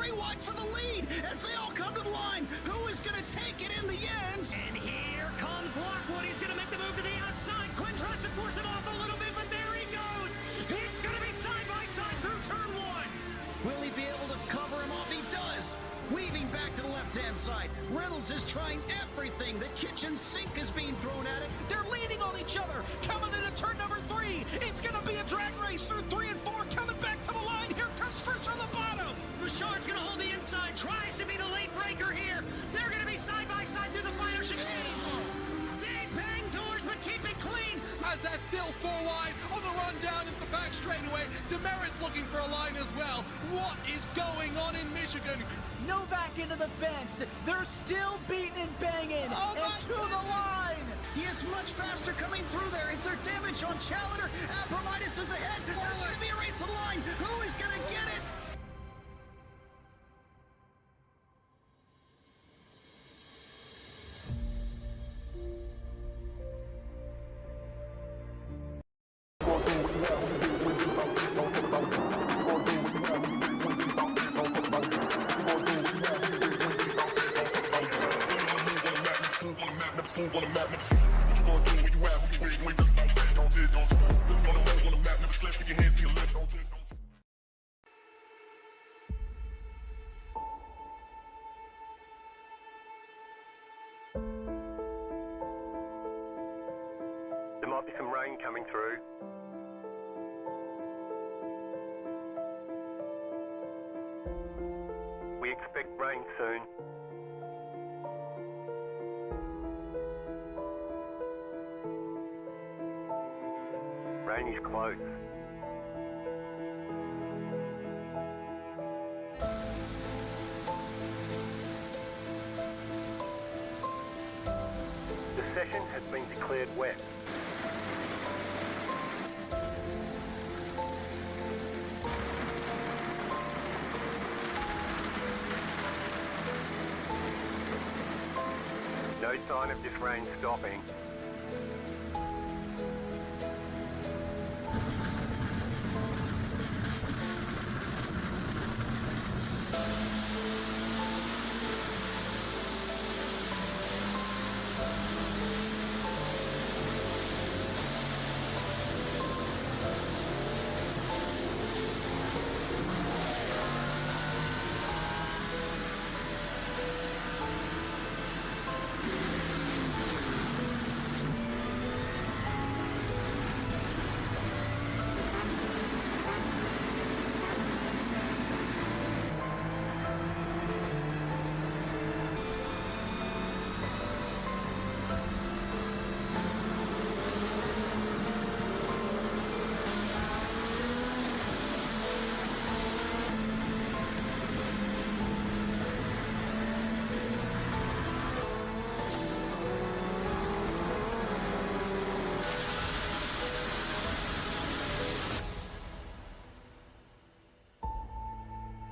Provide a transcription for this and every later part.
3 wide for the lead as they all come to the line. Who is going to take it in the end? And here comes Lockwood. He's going to make the move to the outside. Quinn tries to force it off a little bit, but there he goes. It's going to be side by side through turn 1. Will he be able to cover him off? He does. Weaving back to the left-hand side. Reynolds is trying everything. The kitchen sink is being thrown at it. They're leaning on each other. Coming into turn number 3. It's going to be a drag race through 3 and 4. Coming back to the line. Here comes Frisch on the bottom. Richard's going to hold the inside. Tries to be the late breaker here. They're going to be side by side through the final chicane. They bang doors, but keep it clean. As that's still 4 wide on the run down into the back straightaway. Demerit's looking for a line as well. What is going on in Michigan? Novak into the fence. They're still beating and banging. Oh, and to the line. He is much faster coming through there. Is there damage on Challenger? Abramitis is ahead. There's going to be a race to the line. Who is going to get it? There might be some rain coming through. We expect rain soon. Rain is close. The session has been declared wet. No sign of this rain stopping.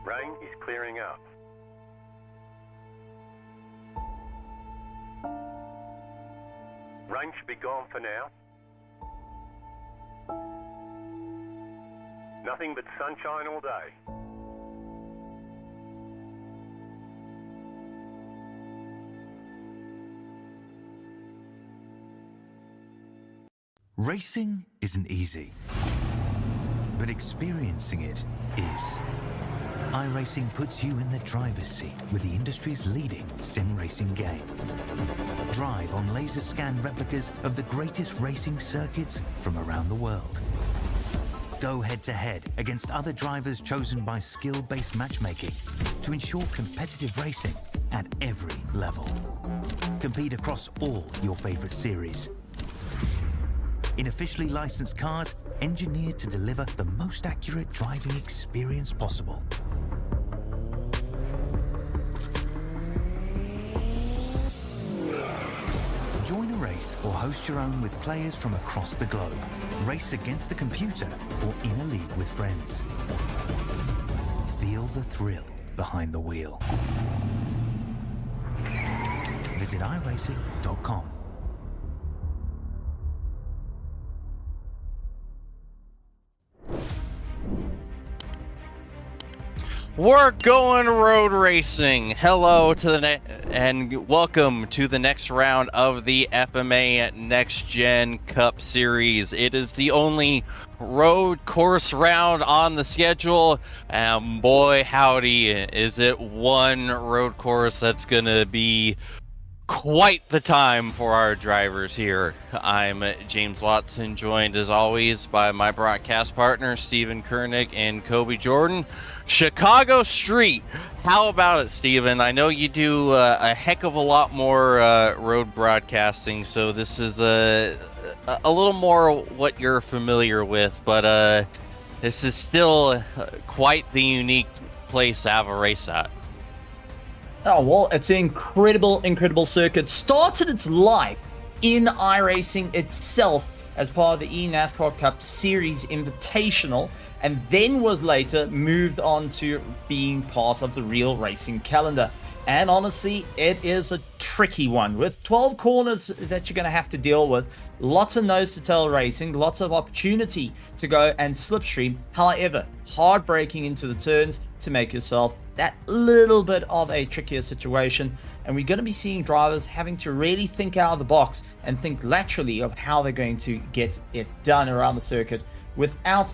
Rain is clearing up. Rain should be gone for now. Nothing but sunshine all day. Racing isn't easy, but experiencing it is. iRacing puts you in the driver's seat with the industry's leading sim racing game. Drive on laser scan replicas of the greatest racing circuits from around the world. Go head-to-head against other drivers chosen by skill-based matchmaking to ensure competitive racing at every level. Compete across all your favorite series. In officially licensed cars, engineered to deliver the most accurate driving experience possible. Join a race or host your own with players from across the globe. Race against the computer or in a league with friends. Feel the thrill behind the wheel. Visit iRacing.com. We're going road racing. Hello to the and welcome to the next round of the FMA Next Gen Cup Series. It is the only road course round on the schedule, and boy howdy, is it one road course that's gonna be quite the time for our drivers here. I'm James Watson, joined as always by my broadcast partner Stephen Koenig and Kobe Jordan. Chicago Street. How about it, Stephen? I know you do a heck of a lot more road broadcasting, so this is a little more what you're familiar with, but this is still quite the unique place to have a race at. Oh, well, it's an incredible circuit. Started its life in iRacing itself as part of the eNASCAR Cup Series Invitational, and then was later moved on to being part of the real racing calendar. And honestly, it is a tricky one with 12 corners that you're going to have to deal with. Lots of nose-to-tail racing, lots of opportunity to go and slipstream. However, hard braking into the turns to make yourself that little bit of a trickier situation. And we're going to be seeing drivers having to really think out of the box and think laterally of how they're going to get it done around the circuit without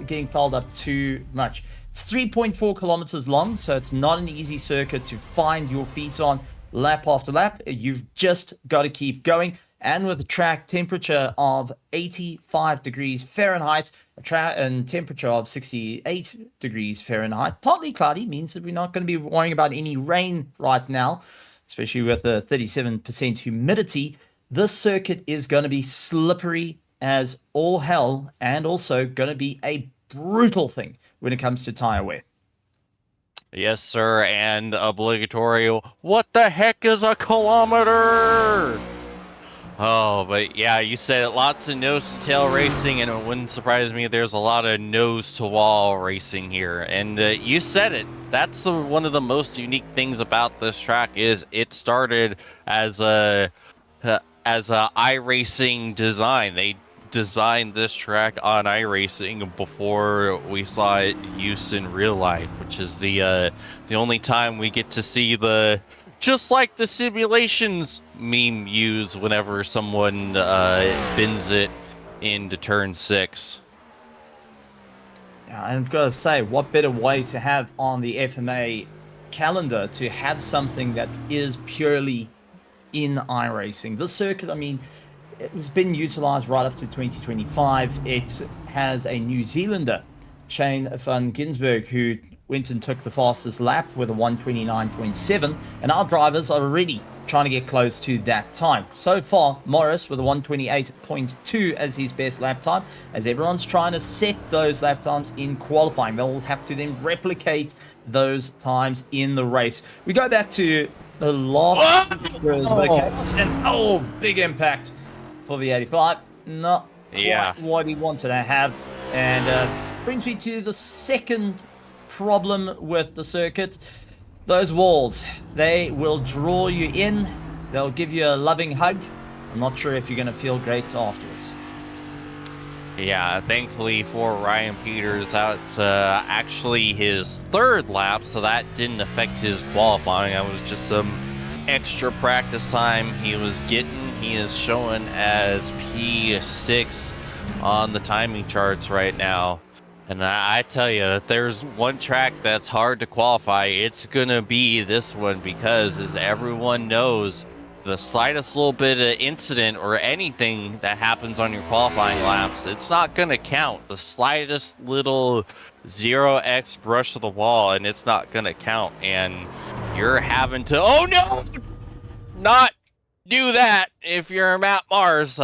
getting fouled up too much. It's 3.4 kilometers long, so it's not an easy circuit to find your feet on lap after lap. You've just got to keep going. And with a track temperature of 85 degrees Fahrenheit, and temperature of 68 degrees Fahrenheit, partly cloudy, means that we're not going to be worrying about any rain right now, especially with a 37% humidity. This circuit is going to be slippery as all hell, and also going to be a brutal thing when it comes to tire wear. Yes, sir, and obligatory, what the heck is a kilometer? Oh, but yeah, you said it, lots of nose-to-tail racing, and it wouldn't surprise me there's a lot of nose-to-wall racing here. And you said it, that's one of the most unique things about this track is it started as a iRacing design. They designed this track on iRacing before we saw it used in real life, which is the only time we get to see just like the simulations meme use whenever someone bends it into turn 6. Yeah, and I've got to say, what better way to have on the FMA calendar to have something that is purely in iRacing. This circuit, I mean, it's been utilized right up to 2025. It has a New Zealander, Shane van Gisbergen, who went and took the fastest lap with a 129.7, and our drivers are already trying to get close to that time. So far, Morris with a 128.2 as his best lap time, as everyone's trying to set those lap times in qualifying. They'll have to then replicate those times in the race. We go back to the last and big impact for the 85. Not quite what he wanted to have, and brings me to the second problem with the circuit. Those walls, they will draw you in, they'll give you a loving hug. I'm not sure if you're going to feel great afterwards. Yeah, thankfully for Ryan Peters, that's actually his third lap, so that didn't affect his qualifying. That was just some extra practice time he was getting. He is showing as P6 on the timing charts right now. And I tell you, if there's one track that's hard to qualify, it's going to be this one, because as everyone knows, the slightest little bit of incident or anything that happens on your qualifying laps, it's not going to count. The slightest little 0x brush to the wall, and it's not going to count. And you're having to, oh no, not do that if you're Matt Mars.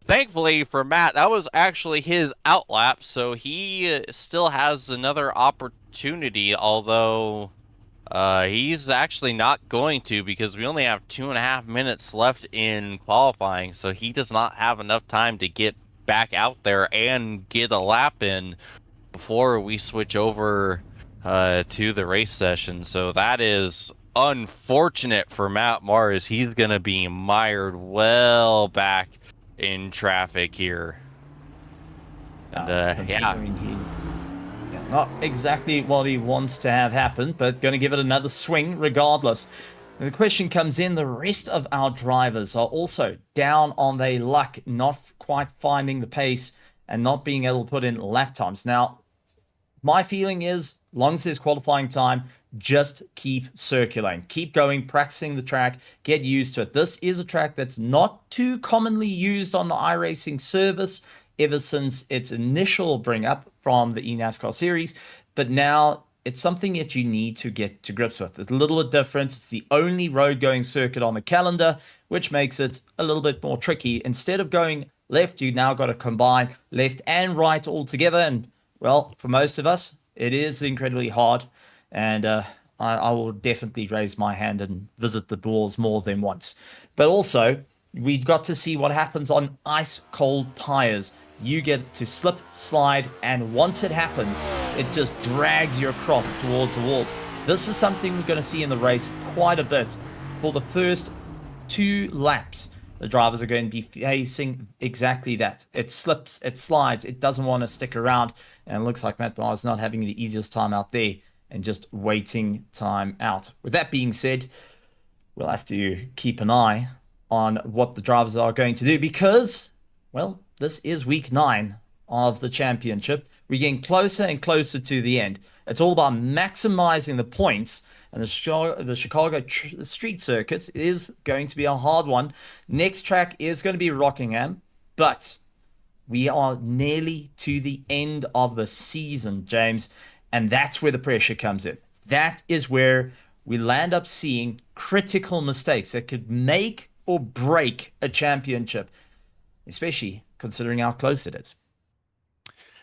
Thankfully for Matt, that was actually his outlap, so he still has another opportunity, although he's actually not going to, because we only have 2.5 minutes left in qualifying, so he does not have enough time to get back out there and get a lap in before we switch over to the race session. So that is unfortunate for Matt Mars. He's going to be mired well back in traffic here. And, Not exactly what he wants to have happen, but going to give it another swing regardless. And the question comes in, the rest of our drivers are also down on their luck, not quite finding the pace and not being able to put in lap times. Now, my feeling is, long as there's qualifying time, just keep circulating. Keep going, practicing the track, get used to it. This is a track that's not too commonly used on the iRacing service ever since its initial bring up from the eNASCAR series, but now it's something that you need to get to grips with. It's a little bit different. It's the only road going circuit on the calendar, which makes it a little bit more tricky. Instead of going left, you now got to combine left and right all together, and well, for most of us, it is incredibly hard, and I will definitely raise my hand and visit the balls more than once. But also, we've got to see what happens on ice-cold tires. You get to slip, slide, and once it happens, it just drags you across towards the walls. This is something we're going to see in the race quite a bit. For the first 2 laps, the drivers are going to be facing exactly that. It slips, it slides, it doesn't want to stick around, and it looks like Matt Barr is not having the easiest time out there and just waiting time out. With that being said, we'll have to keep an eye on what the drivers are going to do because, well, this is week 9 of the championship. We're getting closer and closer to the end. It's all about maximizing the points, and the Chicago street circuits is going to be a hard one. Next track is going to be Rockingham, but we are nearly to the end of the season, James, and that's where the pressure comes in. That is where we'll end up seeing critical mistakes that could make or break a championship, especially considering how close it is.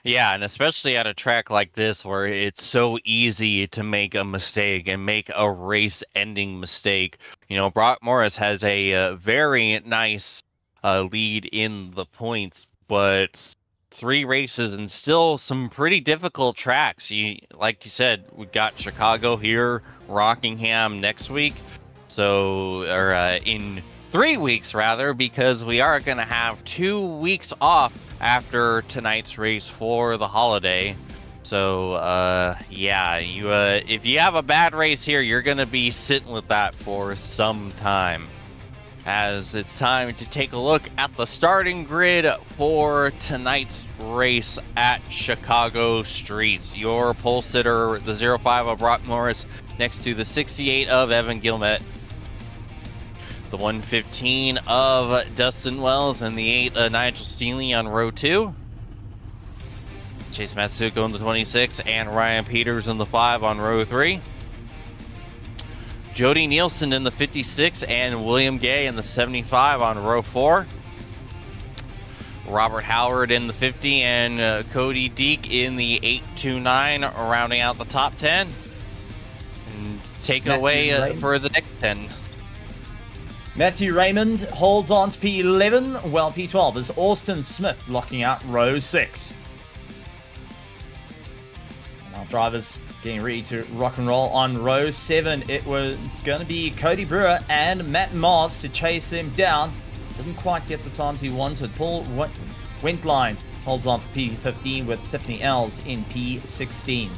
Yeah, and especially at a track like this where it's so easy to make a mistake and make a race-ending mistake. You know, Brock Morris has a very nice lead in the points, but 3 races and still some pretty difficult tracks. Like you said, we got Chicago here, Rockingham next week, or in 3 weeks rather, because we are going to have 2 weeks off after tonight's race for the holiday. So yeah, if you have a bad race here, you're going to be sitting with that for some time, as it's time to take a look at the starting grid for tonight's race at Chicago Streets. Your pole sitter, the 05 of Brock Morris, next to the 68 of Evan Gilmet, the 115 of Dustin Wells, and the 8 Nigel Steele on row 2. Chase Matsuko in the 26, and Ryan Peters in the 5 on row 3. Jody Nielsen in the 56, and William Gay in the 75 on row 4. Robert Howard in the 50, and Cody Deek in the 829, rounding out the top 10. And taking away for the next 10. Matthew Raymond holds on to P11, while P12 is Austin Smith locking out row 6. And our drivers getting ready to rock and roll on row 7. It was going to be Cody Brewer and Matt Mars to chase them down. Didn't quite get the times he wanted. Paul Wentline holds on for P15 with Tiffany Els in P16.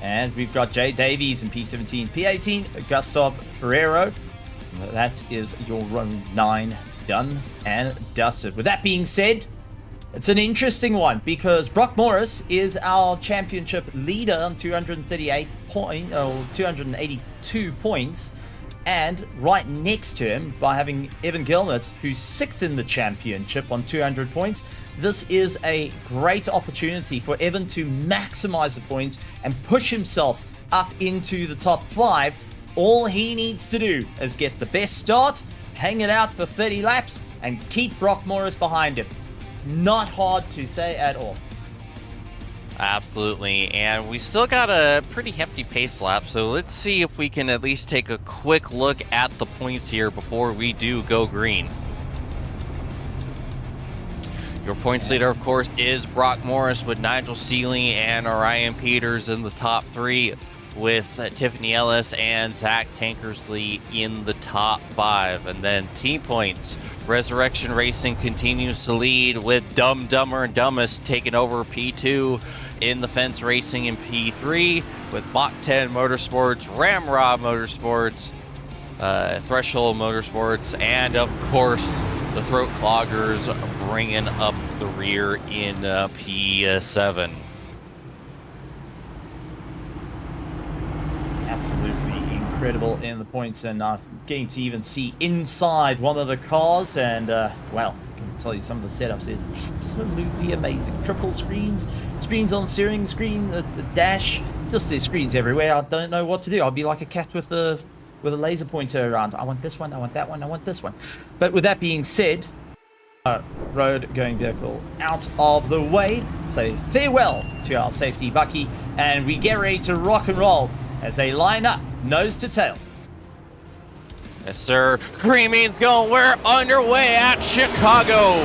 And we've got Jay Davies in P17. P18, Gustav Ferrero. That is your row 9 done and dusted. With that being said, it's an interesting one because Brock Morris is our championship leader on 282 points. And right next to him, by having Evan Gilmet, who's 6th in the championship on 200 points, this is a great opportunity for Evan to maximize the points and push himself up into the top 5. All he needs to do is get the best start, hang it out for 30 laps, and keep Brock Morris behind him. Not hard to say at all. Absolutely, and we still got a pretty hefty pace lap, so let's see if we can at least take a quick look at the points here before we do go green. Your points leader, of course, is Brock Morris with Nigel Steele and Ryan Peters in the top 3. with Tiffany Ellis and Zach Tankersley in the top 5. And then team points, Resurrection Racing continues to lead with Dumb, Dumber, and Dumbest taking over P2 in the Fence Racing in P3 with Mach 10 Motorsports, Ramrod Motorsports, Threshold Motorsports, and of course the Throat Cloggers bringing up the rear in P7. Absolutely incredible in the points, and getting to even see inside one of the cars, and well, I can tell you some of the setups is absolutely amazing. Triple screens, screens on the steering screen, the dash, just there's screens everywhere. I don't know what to do. I'll be like a cat with a laser pointer around. I want this one, I want that one, I want this one. But with that being said, road going vehicle out of the way, say farewell to our safety Bucky, and we get ready to rock and roll as they line up nose to tail. Yes, sir. Green means going. We're underway at Chicago.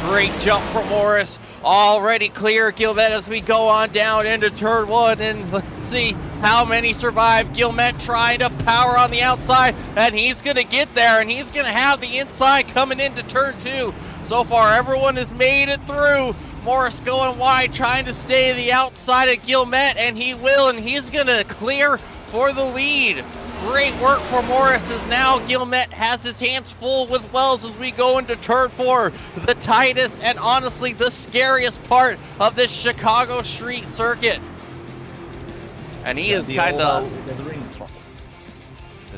Great jump from Morris. Already clear Gilmet as we go on down into turn 1. And let's see how many survive. Gilmet trying to power on the outside. And he's going to get there. And he's going to have the inside coming into turn 2. So far, everyone has made it through. Morris going wide, trying to stay the outside of Gilmet. And he will. And he's going to clear for the lead. Great work for Morris, as now Gilmet has his hands full with Wells as we go into turn 4. The tightest and honestly the scariest part of this Chicago street circuit. And he is kind of...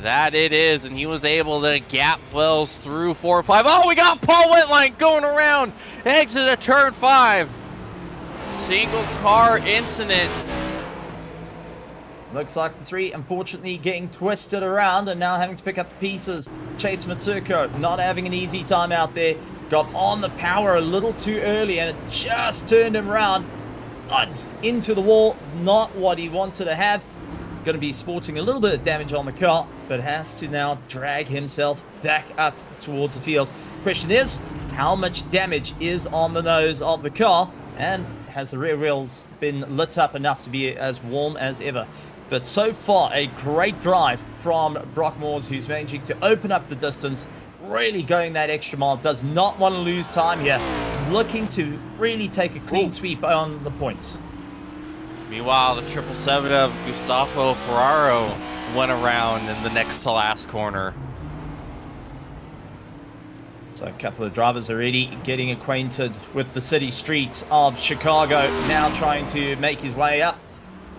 That it is, and he was able to gap Wells through 4 and 5. Oh, we got Paul Whitline going around. Exit of turn 5. Single car incident. Looks like the 3, unfortunately, getting twisted around and now having to pick up the pieces. Chase Matsuko not having an easy time out there. Got on the power a little too early and it just turned him around. Into the wall, not what he wanted to have. Going to be sporting a little bit of damage on the car, but has to now drag himself back up towards the field. Question is, how much damage is on the nose of the car? And has the rear wheels been lit up enough to be as warm as ever? But so far, a great drive from Brock Moores, who's managing to open up the distance, really going that extra mile, does not want to lose time here, looking to really take a clean sweep on the points. Meanwhile, the 777 of Gustavo Ferraro went around in the next to last corner. So a couple of drivers already getting acquainted with the city streets of Chicago, now trying to make his way up.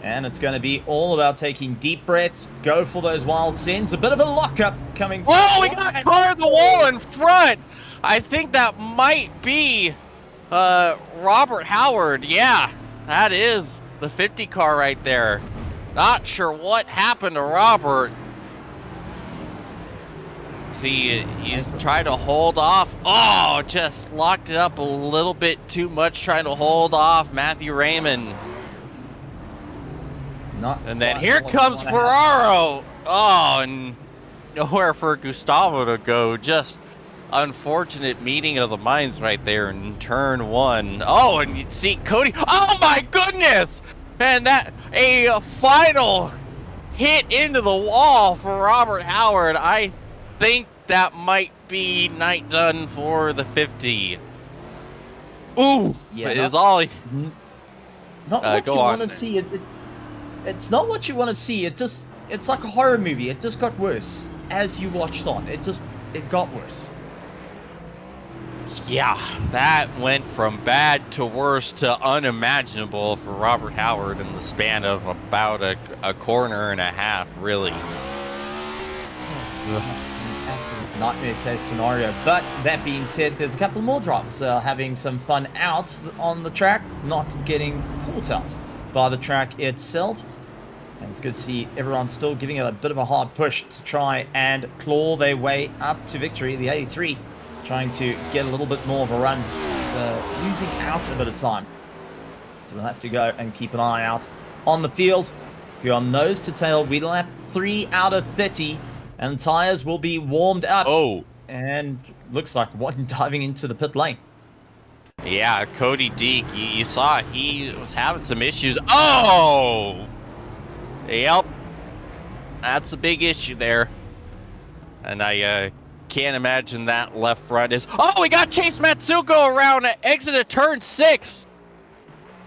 And it's going to be all about taking deep breaths, go for those wild sends. A bit of a lockup coming from... Oh, we got car in the wall in front. I think that might be Robert Howard. Yeah, that is the 50 car right there. Not sure what happened to Robert. See, he's trying to hold off. Oh, just locked it up a little bit too much, trying to hold off Matthew Raymond. And then here comes Ferraro. Oh, and nowhere for Gustavo to go. Just unfortunate meeting of the minds right there in turn 1. Oh, and you see Cody. Oh my goodness! And that a final hit into the wall for Robert Howard. I think that might be night done for the 50. Ooh, yeah, it is all. Not what you want to see. It's not what you want to see. It's like a horror movie. It just got worse as you watched on. It got worse. Yeah, that went from bad to worse to unimaginable for Robert Howard in the span of about a corner and a half, really. Absolute nightmare case scenario. But that being said, there's a couple more drivers having some fun out on the track, not getting caught out by the track itself. And it's good to see everyone still giving it a bit of a hard push to try and claw their way up to victory. The 83 trying to get a little bit more of a run after losing out a bit of time. So we'll have to go and keep an eye out on the field. We're on nose to tail. We lap 3 out of 30 and tires will be warmed up. Oh. And looks like one diving into the pit lane. Yeah, Cody Deek, you saw he was having some issues. Oh! Yep, That's a big issue there. And I can't imagine that left front is... Oh, we got Chase Matsuko around at exit of turn 6.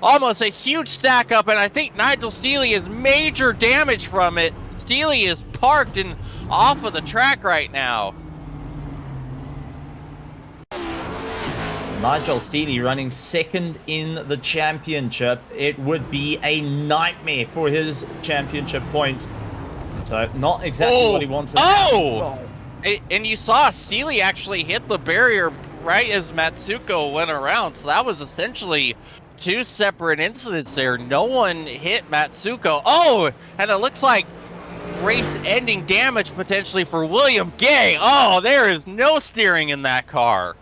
Almost a huge stack up, and I think Nigel Steele is major damage from it. Steele is parked and off of the track right now. Nigel Steele running second in the championship. It would be a nightmare for his championship points. So not exactly what he wanted. Oh! And you saw Steele actually hit the barrier right as Matsuko went around. So that was essentially 2 separate incidents there. No one hit Matsuko. Oh, and it looks like race-ending damage potentially for William Gay. Oh, there is no steering in that car.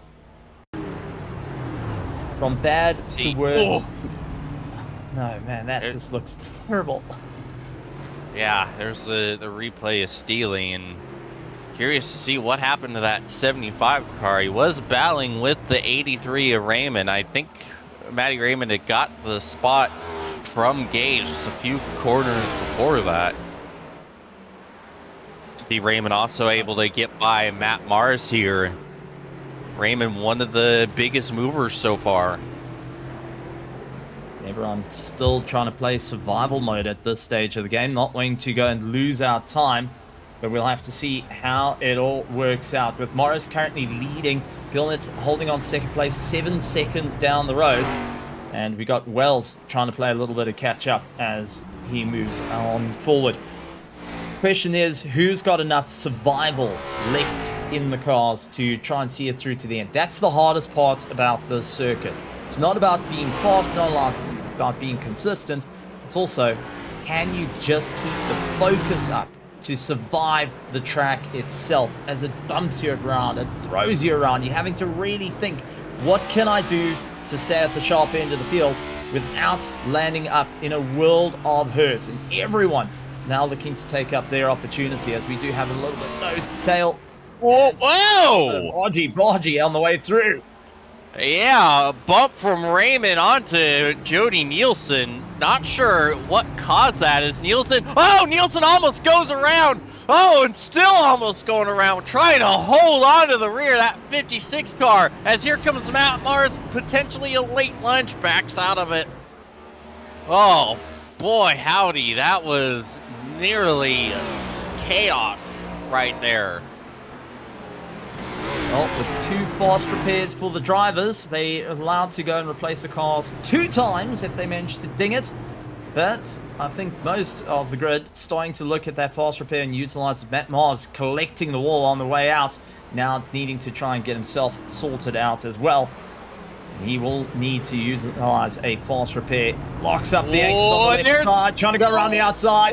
From bad to worse. Oh. No, man, that just looks terrible. Yeah, there's the replay of Steele, and curious to see what happened to that 75 car. He was battling with the 83 of Raymond. I think Matty Raymond had got the spot from Gage just a few corners before that. Steve Raymond also able to get by Matt Mars here. Raymond, one of the biggest movers so far. Everyone still trying to play survival mode at this stage of the game, not wanting to go and lose our time, but we'll have to see how it all works out. With Morris currently leading, Gilnett holding on second place, 7 seconds down the road, and we got Wells trying to play a little bit of catch up as he moves on forward. Question is, who's got enough survival left in the cars to try and see it through to the end? That's the hardest part about this circuit. It's not about being fast, not about being consistent. It's also, can you just keep the focus up to survive the track itself as it dumps you around, it throws you around. You're having to really think, what can I do to stay at the sharp end of the field without landing up in a world of hurt? And everyone now looking to take up their opportunity, as we do have a little bit nose to tail. Whoa! Whoa! Bodgy on the way through. Yeah, a bump from Raymond onto Jody Nielsen. Not sure what caused that as Nielsen... Oh, Nielsen almost goes around. Oh, and still almost going around, trying to hold on to the rear of that 56 car. As here comes Matt Mars, potentially a late lunge, backs out of it. Oh, boy, howdy. That was nearly chaos right there. Well, with 2 fast repairs for the drivers, they are allowed to go and replace the cars 2 times if they manage to ding it. But I think most of the grid starting to look at that fast repair and utilize Matt Mars collecting the wall on the way out, now needing to try and get himself sorted out as well. He will need to utilize a fast repair. Locks up the exit on the left side, trying to go around the outside.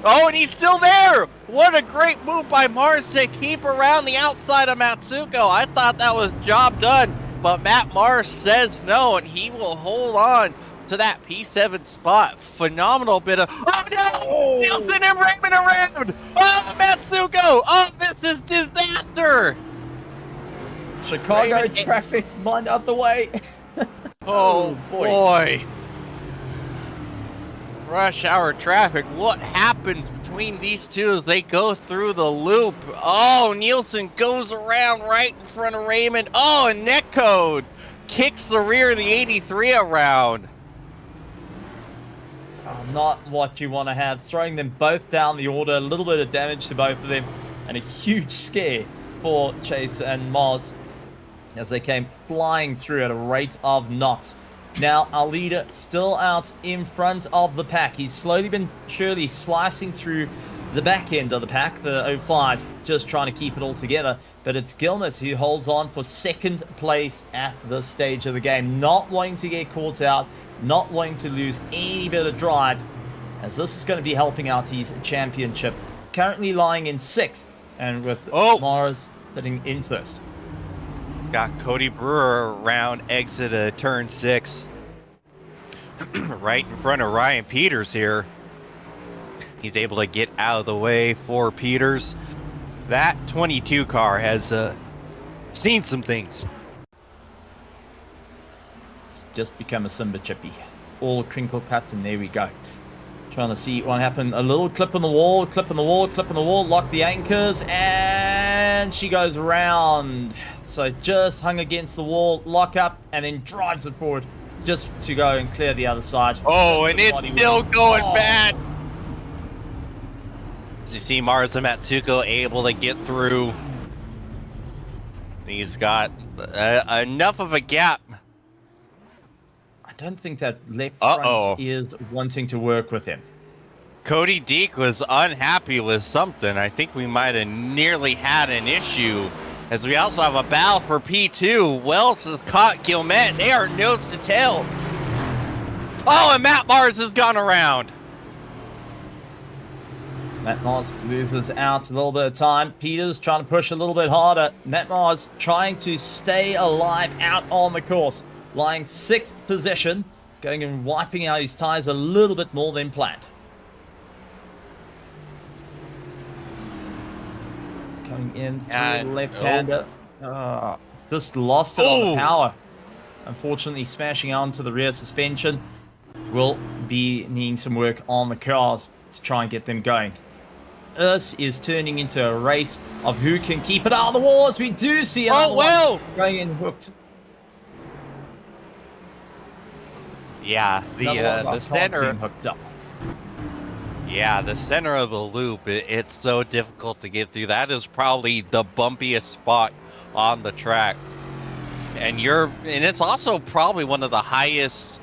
Oh, and he's still there! What a great move by Mars to keep around the outside of Matsuko. I thought that was job done, but Matt Mars says no, and he will hold on to that P7 spot. Phenomenal bit of... Oh, no! Nielsen and Raymond around! Oh, Matsuko! Oh, this is disaster! Chicago Raymond, traffic, mind out the way. Oh, boy. Rush hour traffic. What happens between these two as they go through the loop? Oh, Nielsen goes around right in front of Raymond. Oh, and Netcode kicks the rear of the 83 around. Not what you want to have. Throwing them both down the order. A little bit of damage to both of them. And a huge scare for Chase and Mars as they came flying through at a rate of knots. Now, our leader still out in front of the pack. He's slowly been surely slicing through the back end of the pack, the 05, just trying to keep it all together. But it's Gilnett who holds on for second place at this stage of the game. Not wanting to get caught out, not wanting to lose any bit of drive, as this is going to be helping out his championship. Currently lying in 6th, and with Mars sitting in 1st. Got Cody Brewer around exit of turn 6. Right in front of Ryan Peters here. He's able to get out of the way for Peters. That 22 car has seen some things. It's just become a Simba chippy. All crinkle cuts, and there we go. Trying to see what happened. A little clip on the wall, clip on the wall, clip on the wall, lock the anchors, and she goes around. So just hung against the wall, lock up, and then drives it forward just to go and clear the other side. Oh, and it's still going bad. You see Marza Matsuko able to get through. He's got enough of a gap. I don't think that left front is wanting to work with him. Cody Deek was unhappy with something. I think we might have nearly had an issue. As we also have a battle for P2. Wells has caught Gilmet. They are nose to tail. Oh, and Matt Mars has gone around. Matt Mars loses out a little bit of time. Peters trying to push a little bit harder. Matt Mars trying to stay alive out on the course. Lying 6th position. Going and wiping out his tires a little bit more than planned. Coming in through the left-hander. Just lost it on the power. Unfortunately, smashing onto the rear suspension. Will be needing some work on the cars to try and get them going. This is turning into a race of who can keep it out of the walls. We do see another one going in hooked. Yeah, the center. Hooked up. Yeah, the center of the loop, it's so difficult to get through. That is probably the bumpiest spot on the track. And it's also probably one of the highest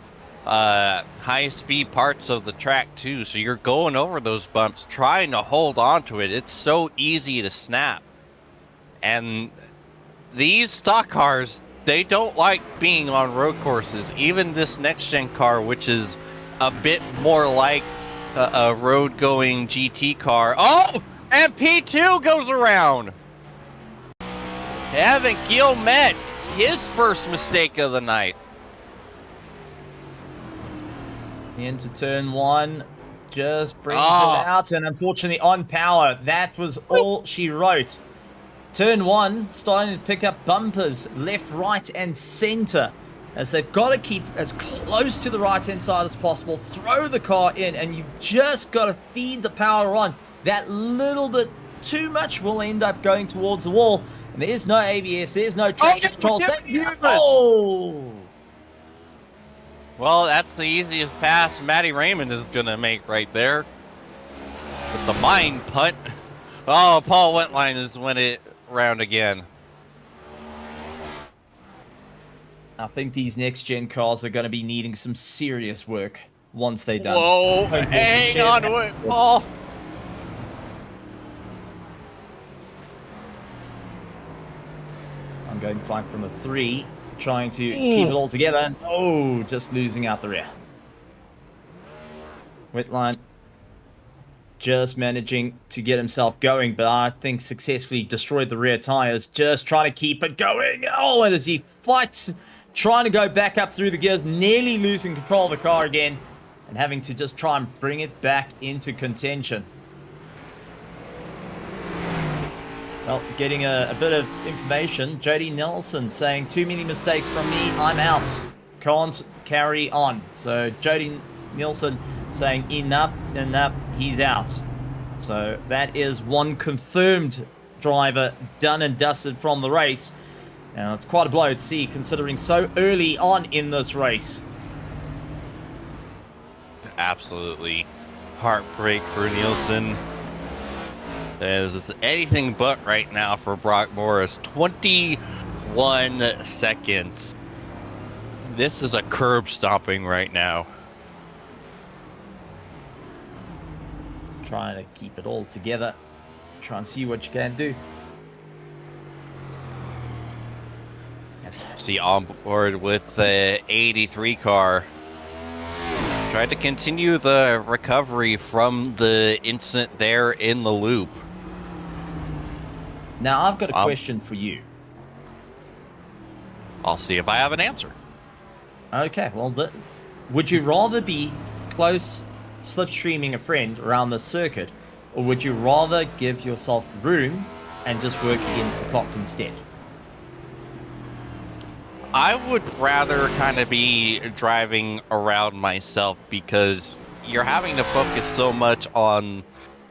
speed parts of the track too. So you're going over those bumps, trying to hold on to it. It's so easy to snap. And these stock cars, they don't like being on road courses. Even this next gen car, which is a bit more like a road-going GT car. Oh, and P2 goes around. Evan Gilmet, his first mistake of the night. Into turn 1, just brings it out, and unfortunately on power, that was all she wrote. Turn 1, starting to pick up bumpers left, right, and center. As they've got to keep as close to the right-hand side as possible, throw the car in, and you've just got to feed the power on. That little bit too much will end up going towards the wall. And there's no ABS, there's no traction controls. Well, that's the easiest pass Matty Raymond is going to make right there. With the mine punt. Oh, Paul Wentline has went it round again. I think these next-gen cars are going to be needing some serious work once they're done. Whoa, hang on to it, Paul. I'm going 5 from a 3, trying to keep it all together. And, oh, just losing out the rear. Wetline just managing to get himself going, but I think successfully destroyed the rear tires, just trying to keep it going. Oh, and as he fights, trying to go back up through the gears, nearly losing control of the car again, and having to just try and bring it back into contention. Well, getting a bit of information. Jody Nelson saying, too many mistakes from me, I'm out. Can't carry on. So Jody Nelson saying, enough, he's out. So that is one confirmed driver done and dusted from the race. Now, it's quite a blow to see, considering so early on in this race. Absolutely heartbreak for Nielsen. There's anything but right now for Brock Morris. 21 seconds. This is a curb stomping right now. Trying to keep it all together. Try and see what you can do. See on board with the 83 car. Tried to continue the recovery from the incident there in the loop. Now I've got a question for you. I'll see if I have an answer. Okay, well, would you rather be close slipstreaming a friend around the circuit, or would you rather give yourself room and just work against the clock instead? I would rather kind of be driving around myself because you're having to focus so much on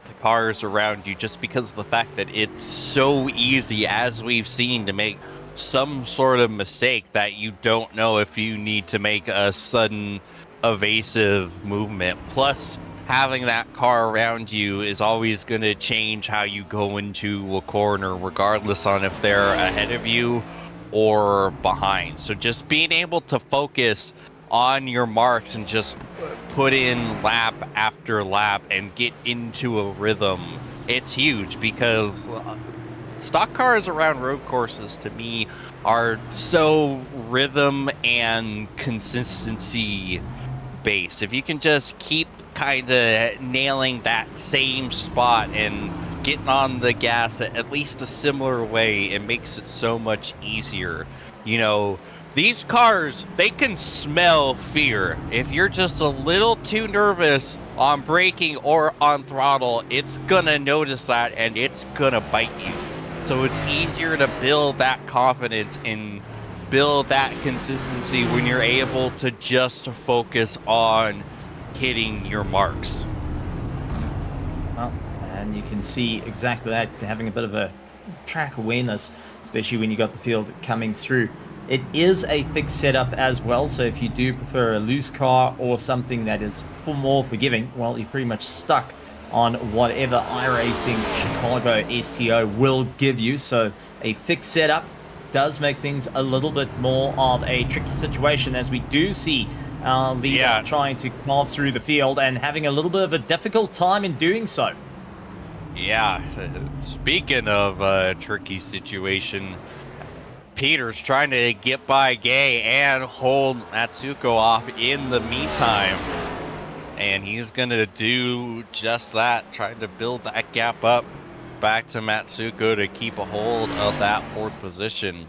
the cars around you just because of the fact that it's so easy, as we've seen, to make some sort of mistake that you don't know if you need to make a sudden evasive movement. Plus, having that car around you is always going to change how you go into a corner, regardless on if they're ahead of you or behind. So just being able to focus on your marks and just put in lap after lap and get into a rhythm, it's huge, because stock cars around road courses, to me, are so rhythm and consistency based. If you can just keep kind of nailing that same spot and getting on the gas at least a similar way, it makes it so much easier. You know, these cars, they can smell fear. If you're just a little too nervous on braking or on throttle, it's gonna notice that and it's gonna bite you. So it's easier to build that confidence and build that consistency when you're able to just focus on hitting your marks. Well, and you can see exactly that, having a bit of a track awareness, especially when you got the field coming through. It is a fixed setup as well, so if you do prefer a loose car or something that is more forgiving, well, you're pretty much stuck on whatever iRacing Chicago STO will give you. So a fixed setup does make things a little bit more of a tricky situation, as we do see our leader trying to carve through the field and having a little bit of a difficult time in doing so. Yeah, speaking of a tricky situation, Peter's trying to get by Gay and hold Matsuko off in the meantime. And he's going to do just that, trying to build that gap up back to Matsuko to keep a hold of that fourth position.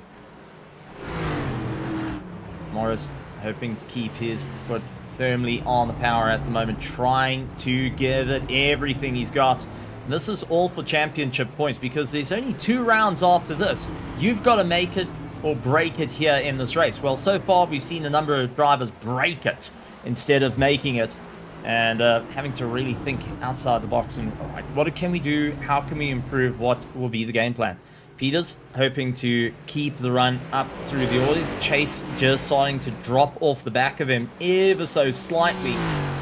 Morris hoping to keep his foot firmly on the power at the moment, trying to give it everything he's got. And this is all for championship points, because there's only 2 rounds after this. You've got to make it or break it here in this race. Well, so far we've seen a number of drivers break it instead of making it, and having to really think outside the box and, all right, what can we do? How can we improve? What will be the game plan? Peters hoping to keep the run up through the audience. Chase just starting to drop off the back of him ever so slightly,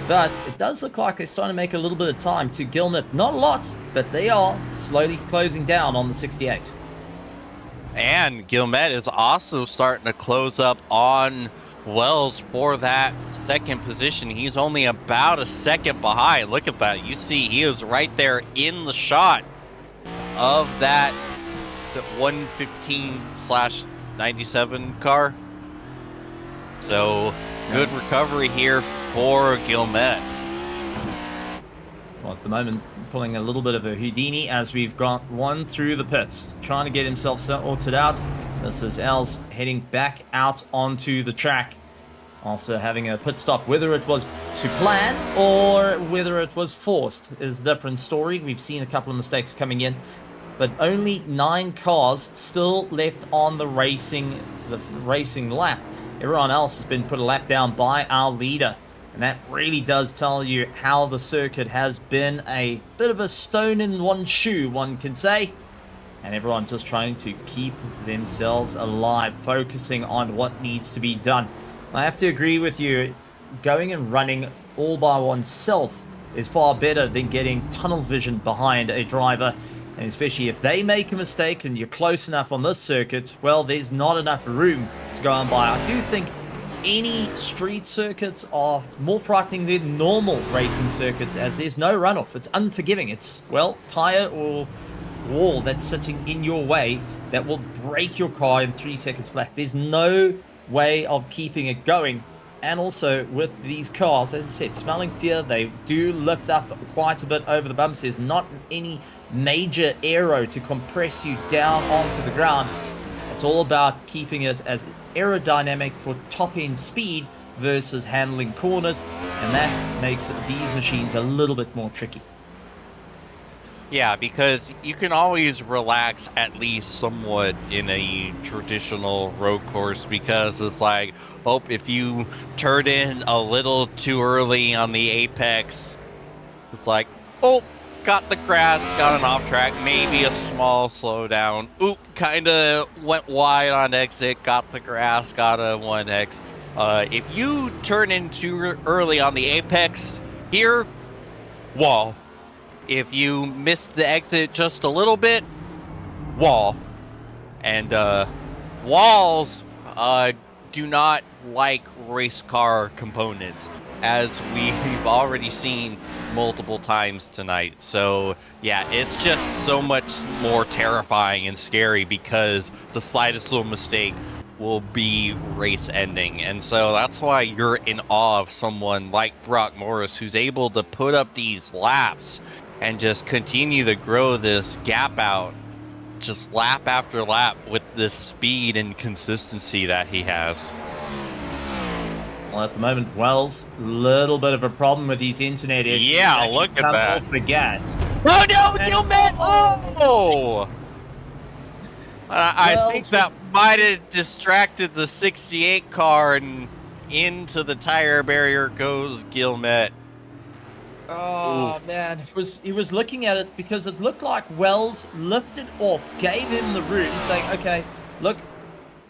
but it does look like they're starting to make a little bit of time to Gilmet. Not a lot, but they are slowly closing down on the 68. And Gilmet is also starting to close up on Wells for that second position. He's only about a second behind. Look at that. You see he is right there in the shot of that 115/97 car. So good recovery here for Gilmet. Well, at the moment, pulling a little bit of a Houdini as we've got one through the pits, trying to get himself sorted out. This is Els heading back out onto the track after having a pit stop. Whether it was to plan or whether it was forced is a different story. We've seen a couple of mistakes coming in, but only 9 cars still left on the racing lap. Everyone else has been put a lap down by our leader. And that really does tell you how the circuit has been a bit of a stone in one shoe, one can say. And everyone just trying to keep themselves alive, focusing on what needs to be done. I have to agree with you. Going and running all by oneself is far better than getting tunnel vision behind a driver. And especially if they make a mistake and you're close enough on this circuit, well, there's not enough room to go on by. I do think any street circuits are more frightening than normal racing circuits, as there's no runoff. It's unforgiving. It's, well, tire or wall that's sitting in your way that will break your car in 3 seconds flat. There's no way of keeping it going. And also with these cars, as I said, smelling fear, they do lift up quite a bit over the bumps. There's not any major aero to compress you down onto the ground. It's all about keeping it as aerodynamic for top-end speed versus handling corners, and that makes these machines a little bit more tricky. Yeah, because you can always relax at least somewhat in a traditional road course, because it's like, oh, if you turn in a little too early on the apex, it's like, oh, got the grass, got an off track, maybe a small slowdown. Oop, kind of went wide on exit, got the grass, got a 1x. If you turn in too early on the apex, here, wall. If you miss the exit just a little bit, wall. And walls do not like race car components, as we've already seen multiple times tonight. So yeah, it's just so much more terrifying and scary, because the slightest little mistake will be race ending. And so that's why you're in awe of someone like Brock Morris, who's able to put up these laps and just continue to grow this gap out just lap after lap with this speed and consistency that he has. Well, at the moment, Wells, little bit of a problem with his internet issues. Yeah, look at that. Off the gas. Oh no, Gilman! Oh! I think that might have distracted the 68 car, and into the tire barrier goes Gilmet. Oh, man. He was looking at it because it looked like Wells lifted off, gave him the room, saying, okay, look,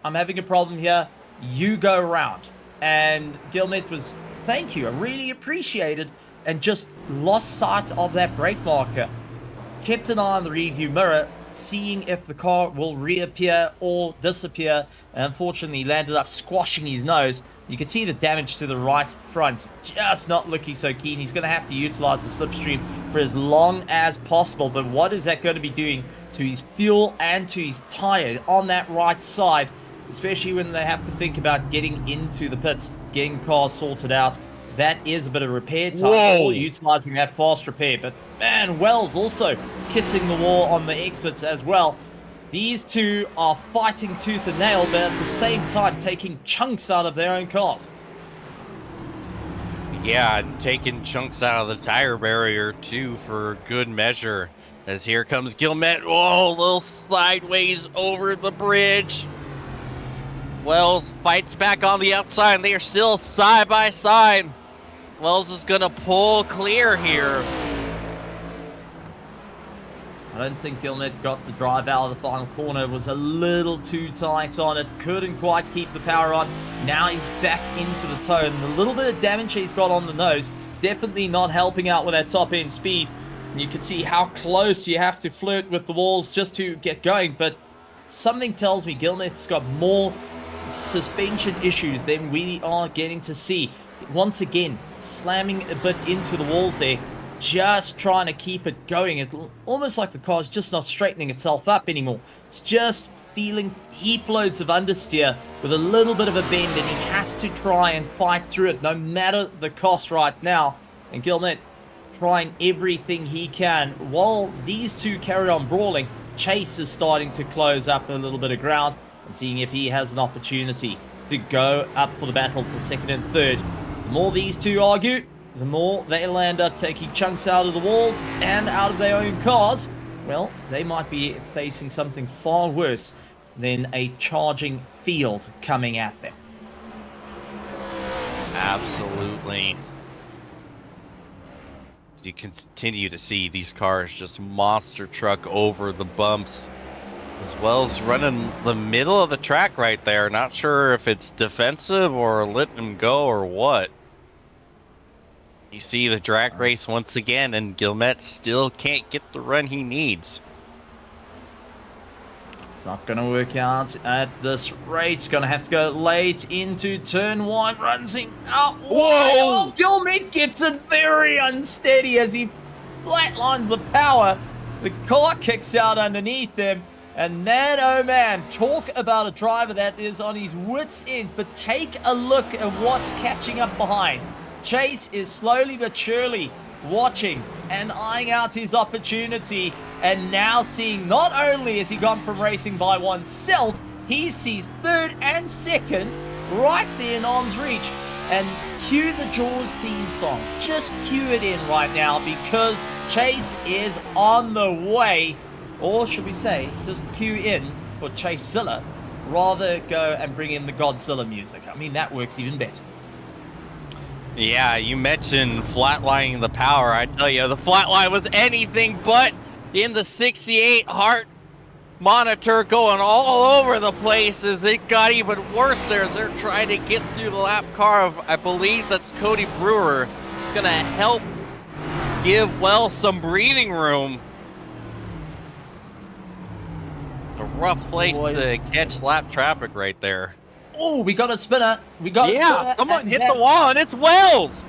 I'm having a problem here. You go around. And Gilmet was, thank you, I really appreciate it, and just lost sight of that brake marker. Kept an eye on the rearview mirror, seeing if the car will reappear or disappear, and unfortunately landed up squashing his nose. You can see the damage to the right front, just not looking so keen. He's going to have to utilize the slipstream for as long as possible, but what is that going to be doing to his fuel and to his tire on that right side, especially when they have to think about getting into the pits, getting cars sorted out? That is a bit of repair time, or utilizing that fast repair. But man, Wells also kissing the wall on the exits as well. These two are fighting tooth and nail, but at the same time taking chunks out of their own cars. Yeah, and taking chunks out of the tire barrier too, for good measure. As here comes Gilmet. Oh, a little sideways over the bridge. Wells fights back on the outside, and they are still side by side. Wells is gonna pull clear here. I don't think Gilmet got the drive out of the final corner. It was a little too tight on it. Couldn't quite keep the power on. Now he's back into the toe. And the little bit of damage he's got on the nose, definitely not helping out with that top end speed. And you can see how close you have to flirt with the walls just to get going. But something tells me Gilmet's got more suspension issues than we are getting to see. Once again, slamming a bit into the walls there, just trying to keep it going. It's almost like the car's just not straightening itself up anymore. It's just feeling heap loads of understeer with a little bit of a bend, and he has to try and fight through it no matter the cost right now. And Gilmet trying everything he can. While these two carry on brawling, Chase is starting to close up a little bit of ground and seeing if he has an opportunity to go up for the battle for second and third. The more these two argue, the more they'll end up taking chunks out of the walls and out of their own cars. Well, they might be facing something far worse than a charging field coming at them. Absolutely. You continue to see these cars just monster truck over the bumps, as well as running the middle of the track right there. Not sure if it's defensive or letting them go or what. You see the drag race once again, and Gilmet still can't get the run he needs. Not going to work out at this rate. It's going to have to go late into turn one. Runsing out. Whoa! Gilmet gets it very unsteady as he flatlines the power. The car kicks out underneath him. And man, oh man, talk about a driver that is on his wits' end. But take a look at what's catching up behind. Chase is slowly but surely watching and eyeing out his opportunity, and now seeing not only has he gone from racing by oneself, he sees third and second right there in arm's reach. and cue the Jaws theme song. Just cue it in right now because Chase is on the way. Or should we say, just cue in for Chasezilla, rather go and bring in the Godzilla music. I mean, that works even better. Yeah, you mentioned flatlining the power. I tell you, the flatline was anything but in the 68 heart monitor going all over the place as it got even worse there as they're trying to get through the lap car of, I believe that's Cody Brewer. It's going to help give Wells some breathing room. It's a rough place to catch lap traffic right there. Oh, we got a spinner. We got a spinner. Someone hit the wall and it's Wells.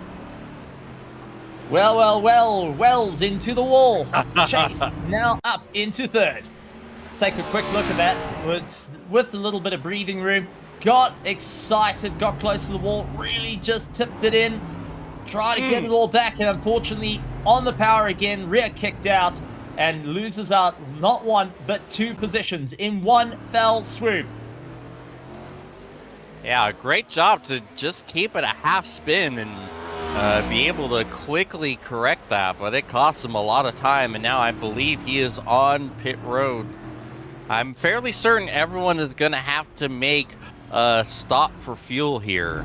Well, Wells into the wall. Chase now up into third. Let's take a quick look at that with a little bit of breathing room. Got excited, got close to the wall, really just tipped it in. Tried to get it all back, and unfortunately on the power again, rear kicked out and loses out not one but 2 positions in one fell swoop. Yeah, great job to just keep it a half spin and be able to quickly correct that, but it cost him a lot of time, and now I believe he is on pit road. I'm fairly certain everyone is going to have to make a stop for fuel here.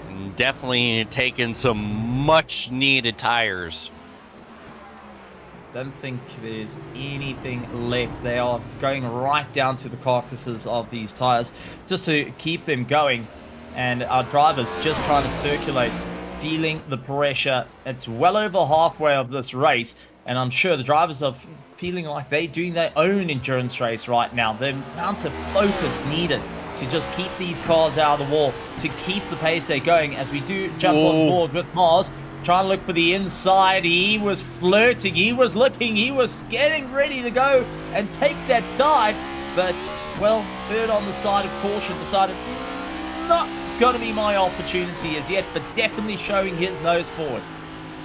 And definitely taking some much needed tires. Don't think there's anything left. They are going right down to the carcasses of these tires just to keep them going, and our drivers just trying to circulate, feeling the pressure. It's well over halfway of this race, and I'm sure the drivers are feeling like they're doing their own endurance race right now. The amount of focus needed to just keep these cars out of the wall, to keep the pace they're going, as we do jump on board with Mars. Trying to look for the inside. He was flirting. He was looking. He was getting ready to go and take that dive. But, well, third on the side of caution, decided not going to be my opportunity as yet, but definitely showing his nose forward.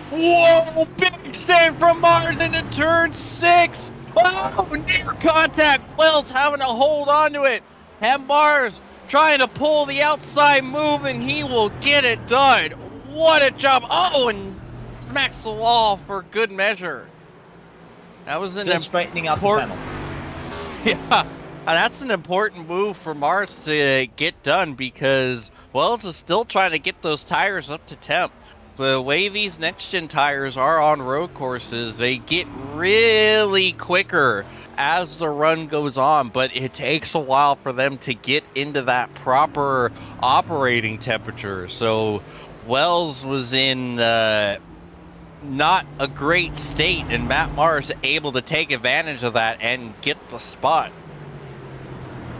Whoa, big save from Mars into turn 6. Oh, near contact. Wells having to hold on to it. And Mars trying to pull the outside move, and he will get it done. What a job. Oh, and smacks the wall for good measure. That was an straightening up the panel. Yeah, that's an important move for Mars to get done because Wells is still trying to get those tires up to temp. The way these next-gen tires are on road courses, they get really quicker as the run goes on, but it takes a while for them to get into that proper operating temperature. So Wells was in not a great state, and Matt Mars able to take advantage of that and get the spot.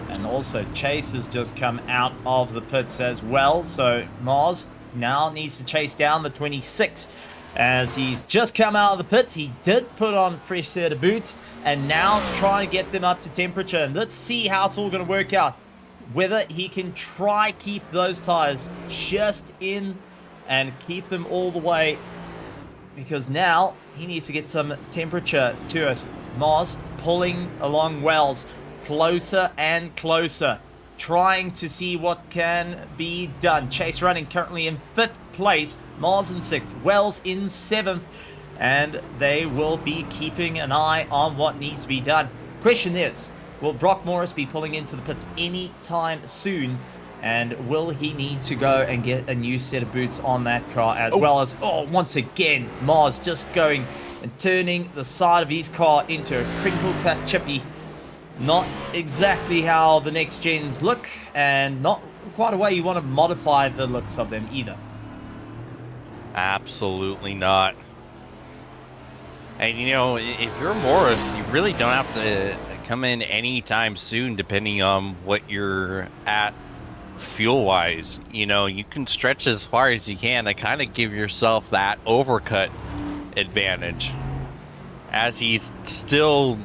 And also Chase has just come out of the pits as well, so Mars now needs to chase down the 26 as he's just come out of the pits. He did put on a fresh set of boots and now try and get them up to temperature, and let's see how it's all going to work out, whether he can try keep those tires just in and keep them all the way, because now he needs to get some temperature to it. Mars pulling along Wells closer and closer, trying to see what can be done. Chase running currently in 5th place, Mars in 6th, Wells in 7th, and they will be keeping an eye on what needs to be done. Question is, will Brock Morris be pulling into the pits anytime soon? And will he need to go and get a new set of boots on that car, as well as, once again, Mars just going and turning the side of his car into a crinkle cut chippy. Not exactly how the next gens look, and not quite a way you want to modify the looks of them either. Absolutely not. And you know, if you're Morris, you really don't have to come in anytime soon, depending on what you're at fuel wise. You know, you can stretch as far as you can to kind of give yourself that overcut advantage, as he's still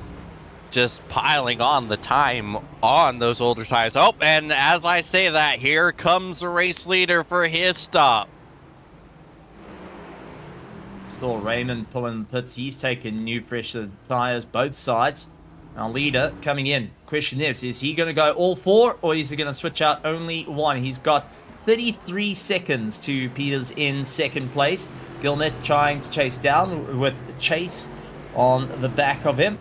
just piling on the time on those older tires. Oh, and as I say that, here comes the race leader for his stop. Still Raymond pulling the pits. He's taking new fresh tires both sides. Our leader coming in. Question is he going to go all 4, or is he going to switch out only one? He's got 33 seconds to Peters in second place. Gilmet trying to chase down with Chase on the back of him.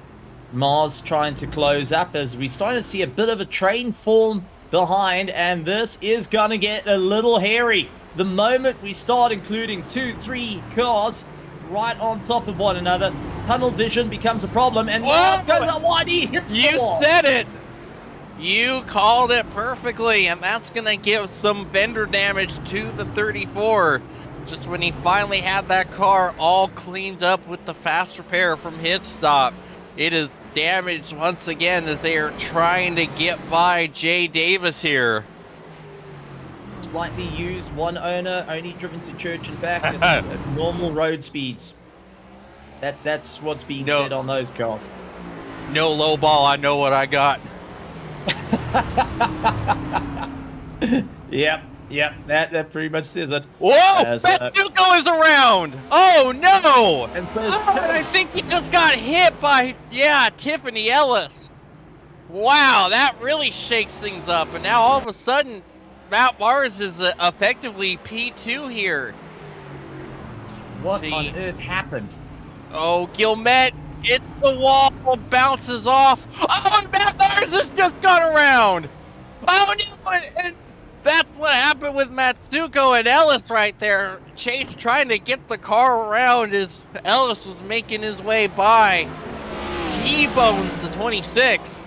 Mars trying to close up as we starting to see a bit of a train form behind, and this is going to get a little hairy. The moment we start including 2-3 cars right on top of one another, tunnel vision becomes a problem, and Mars goes up wide, he hits the wall. You said it! You called it perfectly, and that's going to give some fender damage to the 34. Just when he finally had that car all cleaned up with the fast repair from his stop, it is damaged once again as they are trying to get by Jay Davis here. Slightly used, one owner, only driven to church and back at normal road speeds. That's what's being said on those cars. No low ball, I know what I got. Yep, that pretty much says it. Whoa! Matsuko is around! Oh no! And so I think he just got hit by, Tiffany Ellis. Wow, that really shakes things up. And now all of a sudden, Matt Mars is effectively P2 here. What on earth happened? Oh, Gilmet, it's the wall, bounces off. Oh, Matt Mars has just got around. Oh no, and that's what happened with Matsuko and Ellis right there. Chase trying to get the car around as Ellis was making his way by. T-bones the 26.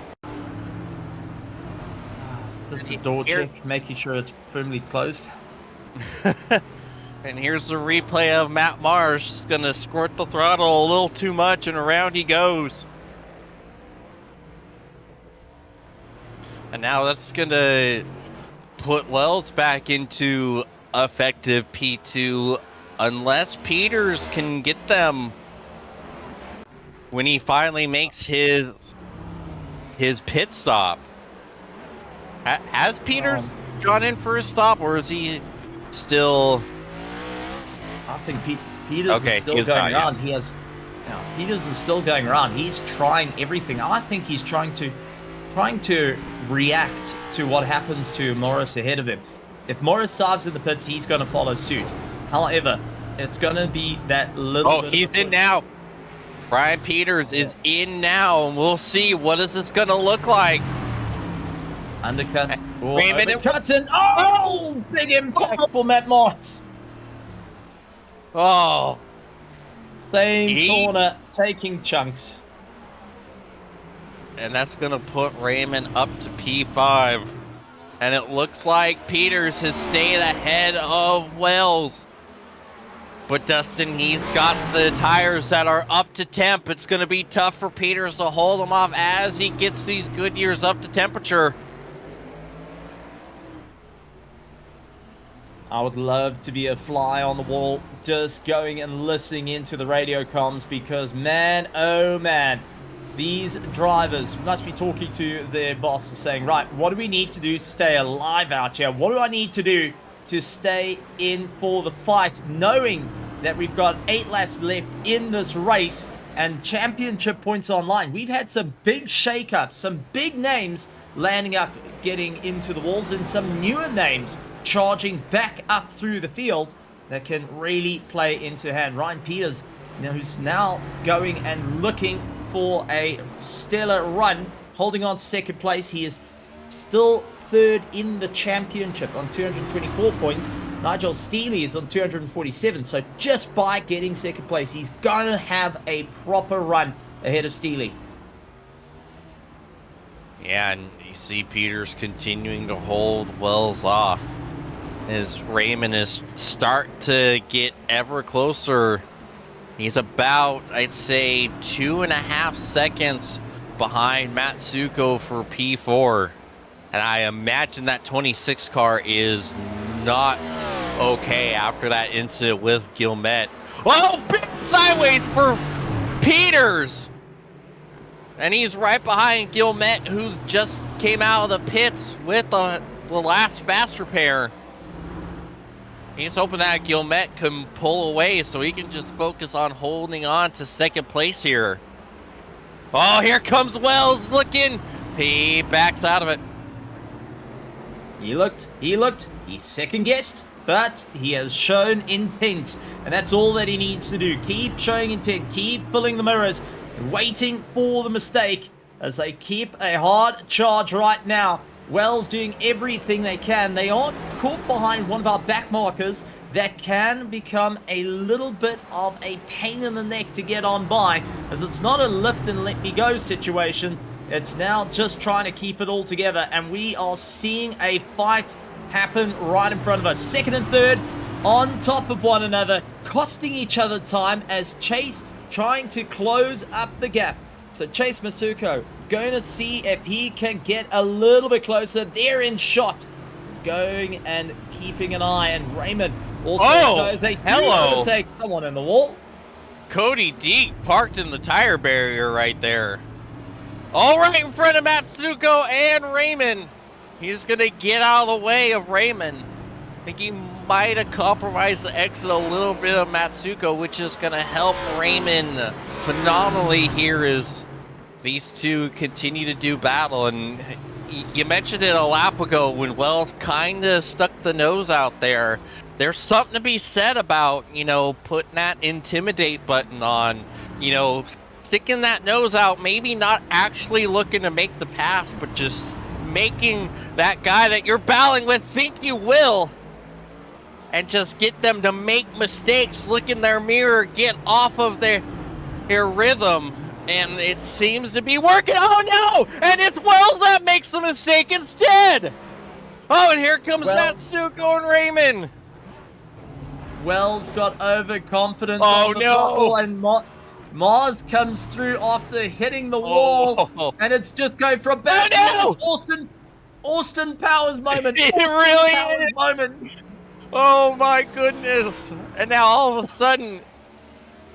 Just a door check, making sure it's firmly closed. And here's the replay of Matt Mars. Just gonna squirt the throttle a little too much, and around he goes. And now that's gonna put Wells back into effective P2 unless Peters can get them when he finally makes his pit stop. Has Peters gone in for a stop, or is he still? I think Peters is still going around. Peters is still going around. He's trying everything. I think he's trying to react to what happens to Morris ahead of him. If Morris dives in the pits, he's going to follow suit. However, it's going to be that little. Oh, he's in now. Brian Peters is in now, and we'll see what is this going to look like. Undercut. Raymond and big impact for Matt Moss. Oh, same corner, taking chunks. And that's going to put Raymond up to P5. And it looks like Peters has stayed ahead of Wells. But Dustin, he's got the tires that are up to temp. It's going to be tough for Peters to hold them off as he gets these Goodyears up to temperature. I would love to be a fly on the wall, just going and listening into the radio comms, because man, oh man, these drivers must be talking to their bosses saying, right, what do we need to do to stay alive out here? What do I need to do to stay in for the fight, knowing that we've got 8 laps left in this race and championship points online? We've had some big shakeups, some big names landing up, getting into the walls, and some newer names charging back up through the field that can really play into hand. Ryan Peters, who's now going and looking for a stellar run, holding on to second place. He is still third in the championship on 224 points. Nigel Steele is on 247, so just by getting second place, he's going to have a proper run ahead of Steele. Yeah, and you see Peters continuing to hold Wells off as Raymond is starting to get ever closer. He's about, I'd say, 2.5 seconds behind Matsuko for P4. And I imagine that 26 car is not okay after that incident with Gilmet. Oh, big sideways for Peters! And he's right behind Gilmet, who just came out of the pits with the last fast repair. He's hoping that Gilmet can pull away so he can just focus on holding on to second place here. Oh, here comes Wells looking. He backs out of it. he second-guessed, but he has shown intent, and that's all that he needs to do. Keep showing intent, keep filling the mirrors, waiting for the mistake as they keep a hard charge right now. Wells doing everything they can. They aren't caught behind one of our back markers. That can become a little bit of a pain in the neck to get on by, as it's not a lift and let me go situation. It's now just trying to keep it all together, and we are seeing a fight happen right in front of us. Second and third on top of one another, costing each other time as Chase trying to close up the gap. So Chase Masuko going to see if he can get a little bit closer. They're in shot, going and keeping an eye, and Raymond also goes. They do overtake someone in the wall. Cody Deek parked in the tire barrier right there. All right in front of Matsuko and Raymond. He's going to get out of the way of Raymond. I think he might have compromised the exit a little bit of Matsuko, which is going to help Raymond phenomenally here as these two continue to do battle. And you mentioned it a lap ago when Wells kind of stuck the nose out there. There's something to be said about, you know, putting that intimidate button on, you know, sticking that nose out, maybe not actually looking to make the pass, but just making that guy that you're battling with think you will, and just get them to make mistakes, look in their mirror, get off of their rhythm, and it seems to be working. Oh no! And it's Wells that makes the mistake instead! Oh, and here comes Matsuko and Raymond! Wells got overconfident. Oh no! And Mars comes through after hitting the wall, and it's just going from back to Austin Powers moment. It really is. Moment. Oh my goodness! And now all of a sudden,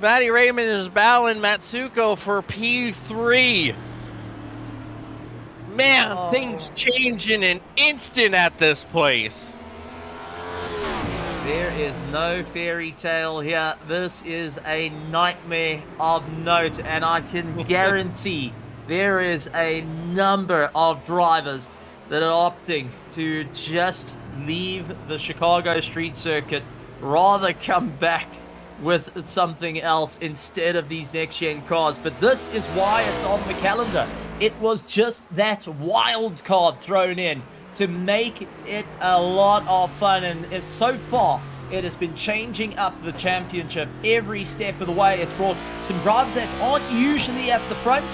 Matty Raymond is battling Matsuko for P3. Man, things change in an instant at this place. There is no fairy tale here. This is a nightmare of note, and I can guarantee there is a number of drivers that are opting to just leave the Chicago street circuit, rather come back with something else instead of these next-gen cars. But this is why it's on the calendar. It was just that wild card thrown in to make it a lot of fun, and if so far it has been changing up the championship every step of the way. It's brought some drivers that aren't usually at the front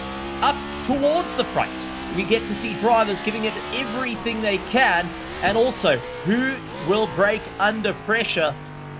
up towards the front. We get to see drivers giving it everything they can, and also who will break under pressure.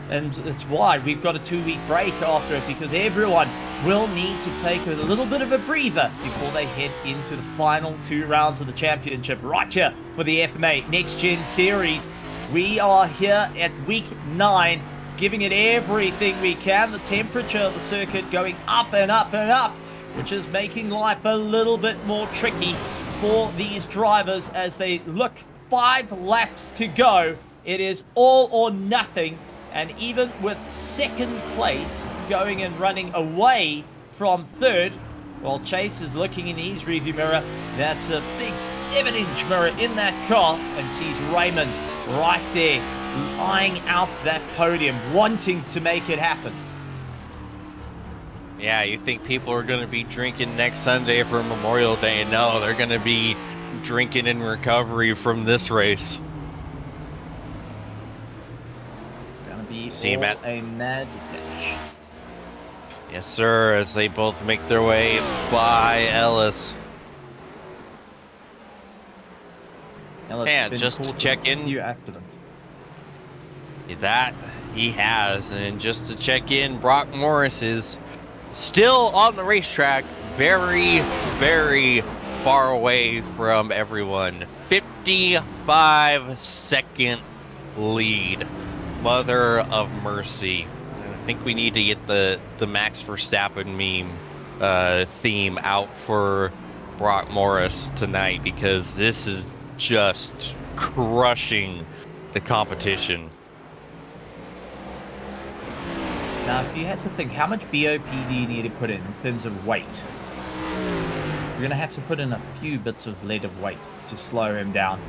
And it's why we've got a 2-week break after it, because everyone will need to take a little bit of a breather before they head into the final 2 rounds of the championship right here for the FMA Next Gen Series. We are here at week 9, giving it everything we can. The temperature of the circuit going up and up and up, which is making life a little bit more tricky for these drivers as they look 5 laps to go. It is all or nothing. And even with second place going and running away from third, while Chase is looking in his rearview mirror, that's a big 7-inch mirror in that car, and sees Raymond right there, eyeing out that podium, wanting to make it happen. Yeah, you think people are going to be drinking next Sunday for Memorial Day? No, they're going to be drinking in recovery from this race. See him at a mad dash. Yes, sir, as they both make their way by Ellis. And just to check in, few accidents. That he has, and just to check in, Brock Morris is still on the racetrack, very, very far away from everyone. 55-second lead. Mother of mercy. I think we need to get the Max Verstappen meme theme out for Brock Morris tonight, because this is just crushing the competition. Now, if you had to think, how much BOP do you need to put in terms of weight? You're going to have to put in a few bits of lead of weight to slow him down.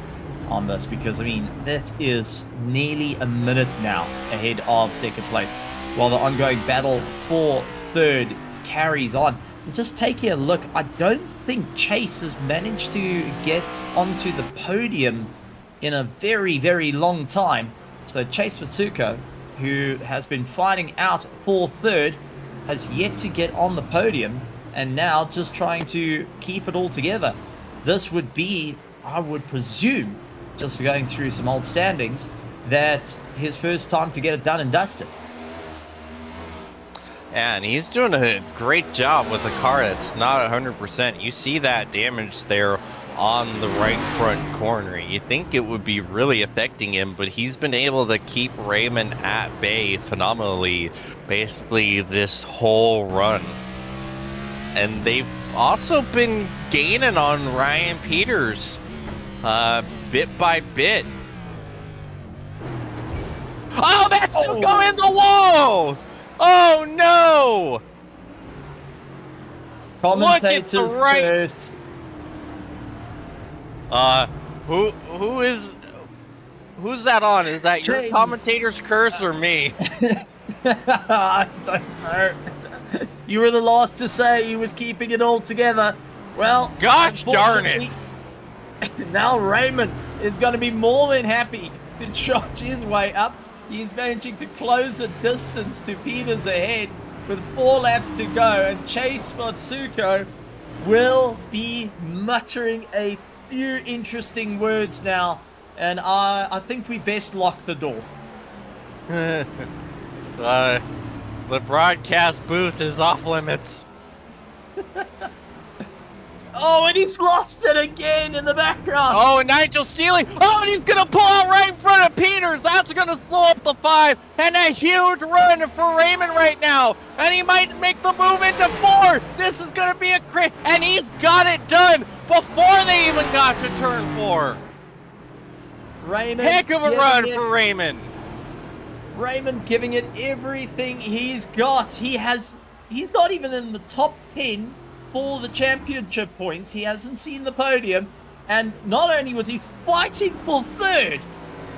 on this, because I mean that is nearly a minute now ahead of second place, while the ongoing battle for third carries on. And just taking a look, I don't think Chase has managed to get onto the podium in a very, very long time. So Chase Matsuko, who has been fighting out for third, has yet to get on the podium, and now just trying to keep it all together. This would be, I would presume, just going through some old standings, that his first time to get it done and dusted. And he's doing a great job with a car that's not 100%. You see that damage there on the right front corner. You think it would be really affecting him, but he's been able to keep Raymond at bay phenomenally basically this whole run. And they've also been gaining on Ryan Peters bit by bit. Oh, that's still going the wall! Oh no! Commentators Look at the right. first. Who's that on? Is that your James. commentator's curse or me? I don't know. You were the last to say he was keeping it all together. Well, Gosh darn it. unfortunately, now Raymond is going to be more than happy to charge his way up. He's managing to close the distance to Peters ahead with 4 laps to go, and Chase Matsuko will be muttering a few interesting words now, and I think we best lock the door. The broadcast booth is off limits. Oh, and he's lost it again in the background. Oh, and Nigel Seeley. Oh, and he's going to pull out right in front of Peters. That's going to slow up the 5. And a huge run for Raymond right now. And he might make the move into 4. This is going to be a crazy. And he's got it done before they even got to turn 4. Raymond, Heck of a run for Raymond. Raymond giving it everything he's got. He's not even in the top 10 for the championship points. He hasn't seen the podium, and not only was he fighting for third,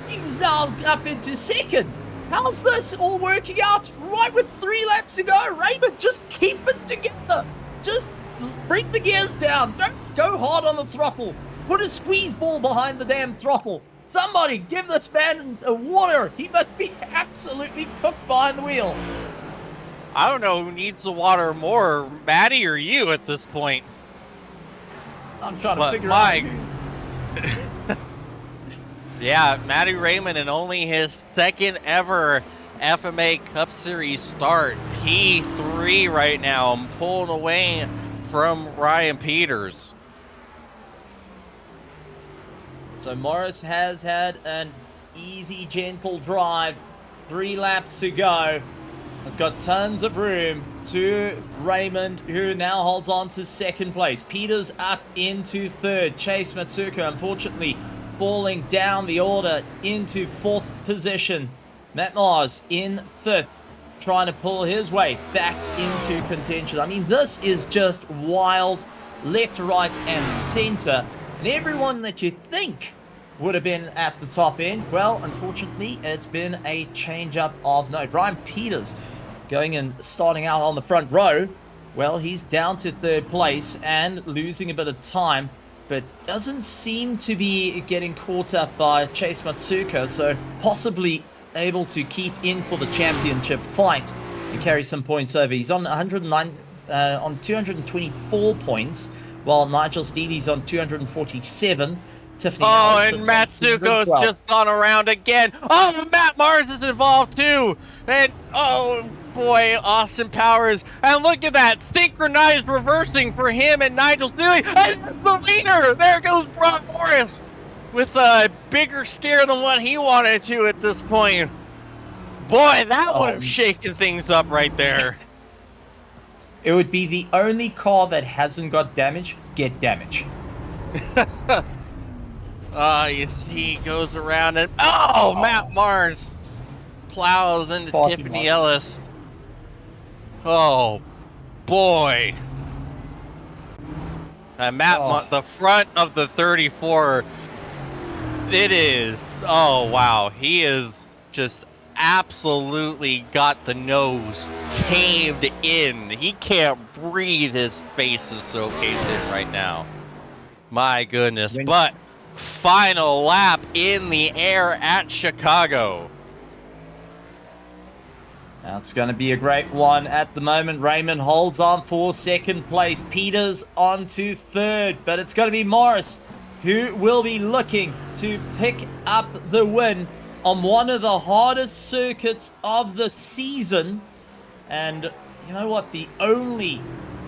he was now up into second. How's this all working out? Right with 3 laps to go, Raymond, just keep it together. Just bring the gears down. Don't go hard on the throttle. Put a squeeze ball behind the damn throttle. Somebody give this man a water. He must be absolutely cooked behind the wheel. I don't know who needs the water more, Maddie or you at this point. I'm trying to figure out. Yeah, Matty Raymond in only his second ever FMA Cup Series start. P3 right now. I'm pulling away from Ryan Peters. So Morris has had an easy, gentle drive. 3 laps to go. Has got tons of room to Raymond, who now holds on to second place. Peters up into third. Chase Matsuko, unfortunately, falling down the order into 4th position. Matt Mars in 5th, trying to pull his way back into contention. I mean, this is just wild, left, right, and center. And everyone that you think would have been at the top end, well, unfortunately, it's been a change-up of note. Ryan Peters going and starting out on the front row. Well, he's down to 3rd place and losing a bit of time, but doesn't seem to be getting caught up by Chase Matsuko, so possibly able to keep in for the championship fight and carry some points over. He's on 224 points, while Nigel Steely's on 247. Tiffany and Matsuko's just gone around again. Oh, Matt Mars is involved too. And oh boy, Austin Powers. And look at that, synchronized reversing for him and Nigel Steely. And the leader, there goes Brock Morris with a bigger scare than what he wanted to at this point. Boy, that would have shaken things up right there. It would be the only car that hasn't got damage get damage. You see, he goes around and Matt Mars plows into Tiffany Ellis. Oh boy. And the front of the 34 It is. Oh, wow. He is just absolutely got the nose caved in. He can't breathe. His face is so caved in right now. My goodness. But final lap in the air at Chicago. That's going to be a great one at the moment. Raymond holds on for second place. Peters on to third. But it's going to be Morris who will be looking to pick up the win on one of the hardest circuits of the season. And you know what? The only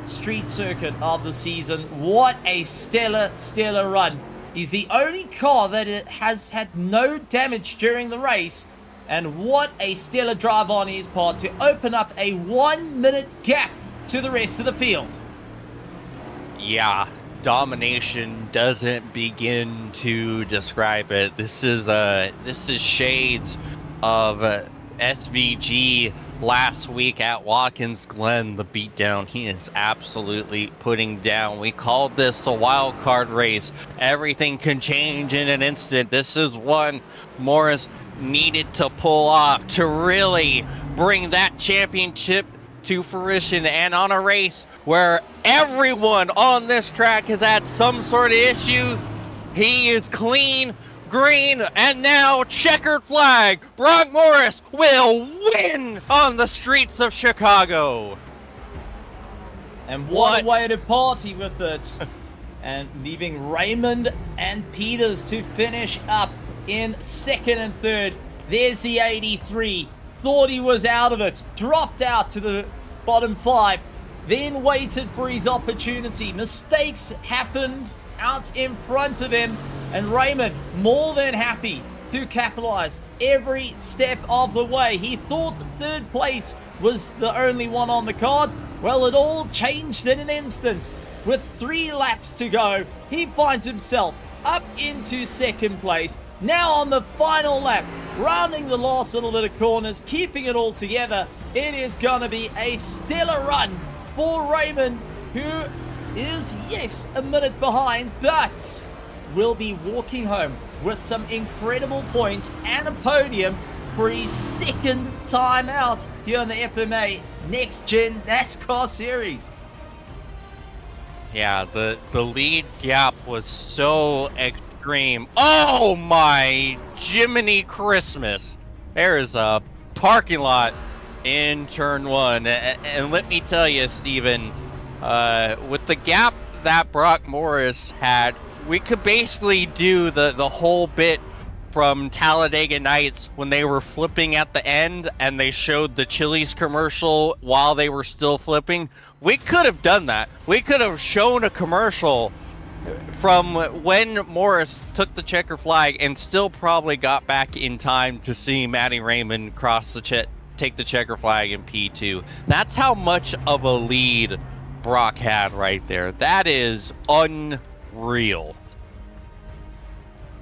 street circuit of the season. What a stellar run. He's the only car that has had no damage during the race. And what a stellar drive on his part to open up a 1 minute gap to the rest of the field. Yeah, domination doesn't begin to describe it. This is shades of SVG last week at Watkins Glen. The beatdown he is absolutely putting down. We called this a wild card race. Everything can change in an instant. This is one Morris needed to pull off to really bring that championship to fruition, and on a race where everyone on this track has had some sort of issue, he is clean, green, and now checkered flag. Brock Morris will win on the streets of Chicago. And what a way to party with it. And leaving Raymond and Peters to finish up in second and third. There's the 83. Thought he was out of it. Dropped out to the bottom 5. Then waited for his opportunity. Mistakes happened out in front of him. And Raymond more than happy to capitalize every step of the way. He thought third place was the only one on the cards. Well, it all changed in an instant. With 3 laps to go, he finds himself up into second place. Now on the final lap, rounding the last little bit of corners, keeping it all together. It is going to be a stellar run for Raymond, who is, yes, a minute behind, but will be walking home with some incredible points and a podium for his second time out here on the FMA Next Gen NASCAR Series. Yeah, the lead gap was so extreme. Oh my Jiminy Christmas. There is a parking lot in turn 1. And let me tell you, Steven, with the gap that Brock Morris had, we could basically do the whole bit from Talladega Nights when they were flipping at the end and they showed the Chili's commercial while they were still flipping. We could have done that. We could have shown a commercial from when Morris took the checker flag and still probably got back in time to see Matty Raymond take the checker flag in P2. That's how much of a lead Brock had right there. That is unreal.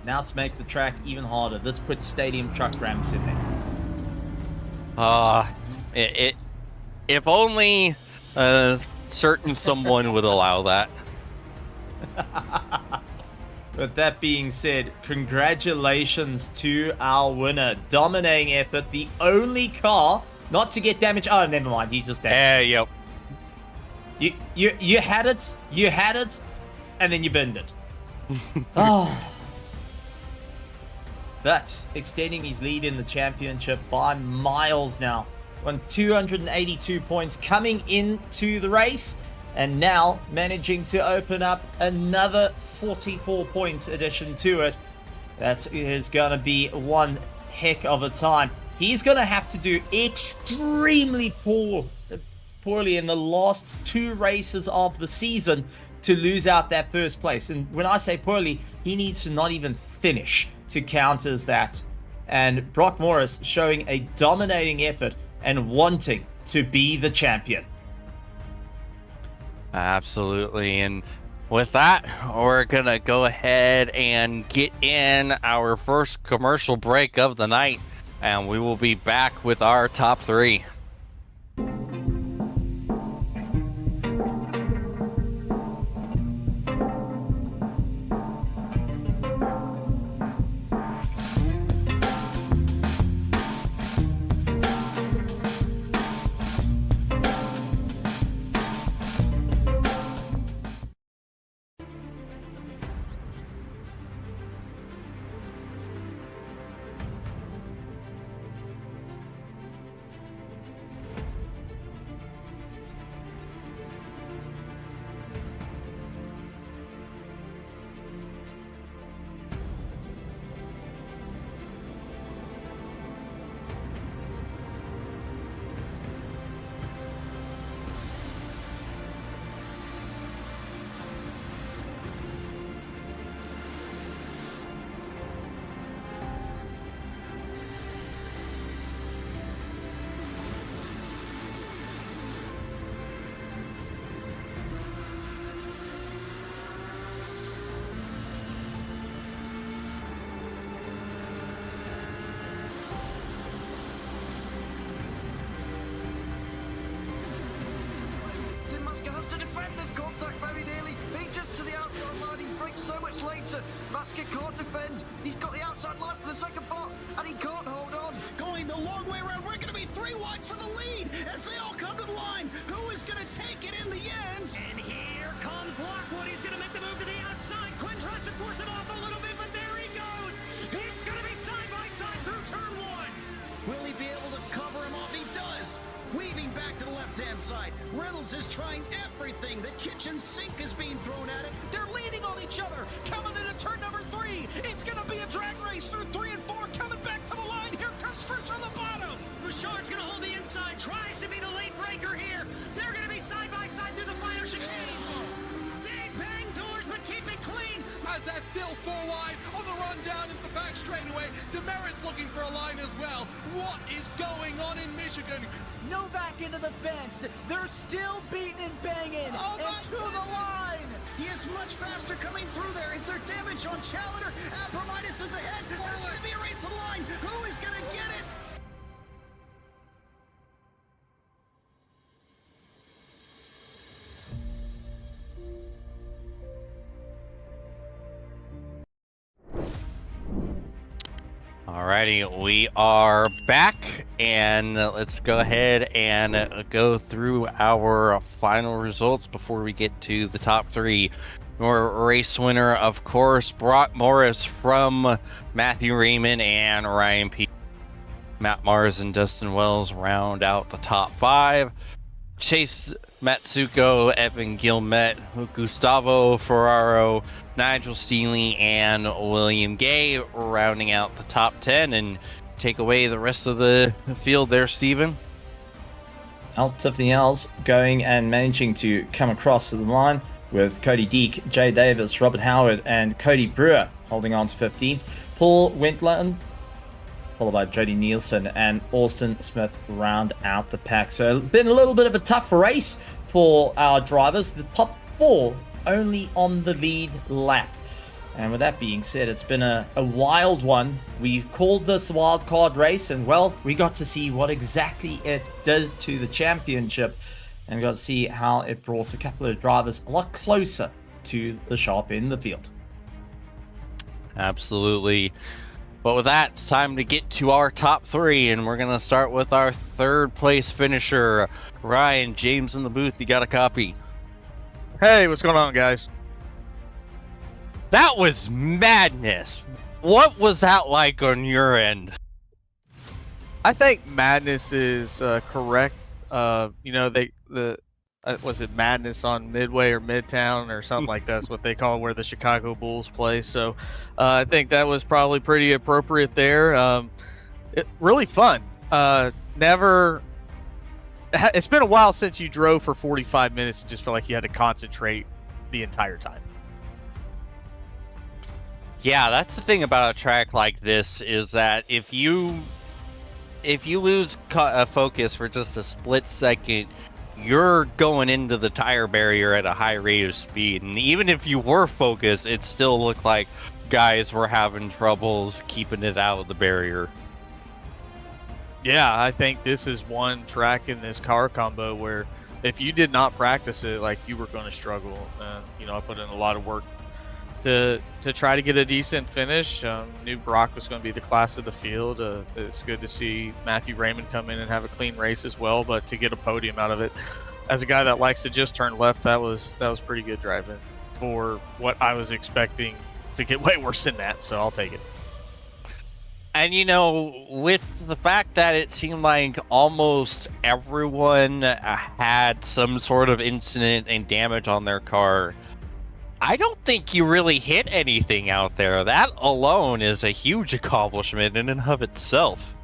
Now to make the track even harder, let's put stadium truck ramps in there. If only certain someone would allow that. But that being said, congratulations to our winner. Dominating effort, the only car not to get damaged. Oh, never mind, he just damaged. Yep. You had it, and then you binned it. Oh. But extending his lead in the championship by miles now. On 282 points coming into the race. And now managing to open up another 44 points addition to it. That is going to be one heck of a time. He's going to have to do extremely poorly in the last 2 races of the season to lose out that first place. And when I say poorly, he needs to not even finish to count as that. And Brock Morris showing a dominating effort and wanting to be the champion. Absolutely. And with that, we're going to go ahead and get in our first commercial break of the night. And we will be back with our top 3. 3 wide for the lead as they all come to the line. Who is going to take it in the end? And here comes Lockwood. He's going to make the move to the outside. Quinn tries to force it off a little bit, but there he goes. It's going to be side by side through turn 1. Will he be able to cover him off? He does. Weaving back to the left-hand side. Reynolds is trying everything. The kitchen sink is being thrown at it. They're leaning on each other. Coming into turn number 3. It's going to be a drag race through 3 and 4. Coming back to the line. Here comes Frisch on the bottom. Bouchard's going to hold the inside. Tries to be the late breaker here. They're going to be side by side through the final chicane. They bang doors, but keep it clean. As they're still 4 wide on the run down into the back straightaway. Demerit's looking for a line as well. What is going on in Michigan? No back into the fence. They're still beating and banging. Oh, and my to the goodness. line. He is much faster coming through there. Is there damage on Challenger? Abramitis is ahead. It's going to be a race to the line. Who is going to get it? Alrighty, we are back, and let's go ahead and go through our final results before we get to the top 3. Your race winner, of course, Brock Morris from Matthew Raymond and Ryan P. Matt Mars and Dustin Wells round out the top 5. Chase Matsuko, Evan Gilmet, Gustavo Ferraro, Nigel Steely, and William Gay rounding out the top 10 and take away the rest of the field there, Steven. Well, Tiffany Ells going and managing to come across to the line with Cody Deek, Jay Davis, Robert Howard, and Cody Brewer holding on to 15th. Paul Wentland, followed by Jody Nielsen and Austin Smith round out the pack. So been a little bit of a tough race for our drivers. The top 4 only on the lead lap. And with that being said, it's been a wild one. We called this the wild card race, and well, we got to see what exactly it did to the championship, and got to see how it brought a couple of drivers a lot closer to the sharp end of the field. Absolutely. But with that, it's time to get to our top 3, and we're going to start with our 3rd place finisher, Ryan. James in the booth, you got a copy? Hey, what's going on, guys? That was madness. What was that like on your end? I think madness is correct. Was it Madness on Midway or Midtown or something like that's what they call where the Chicago Bulls play. So I think that was probably pretty appropriate there. Really fun. It's been a while since you drove for 45 minutes and just felt like you had to concentrate the entire time. Yeah, that's the thing about a track like this is that if you lose focus for just a split second, you're going into the tire barrier at a high rate of speed. And even if you were focused, it still looked like guys were having troubles keeping it out of the barrier. Yeah, I think this is one track in this car combo where if you did not practice it, like, you were going to struggle. I put in a lot of work to try to get a decent finish. Knew Brock was going to be the class of the field. It's good to see Matthew Raymond come in and have a clean race as well, but to get a podium out of it, as a guy that likes to just turn left, that was pretty good driving for what I was expecting to get way worse than that, so I'll take it. And with the fact that it seemed like almost everyone had some sort of incident and damage on their car, I don't think you really hit anything out there. That alone is a huge accomplishment in and of itself.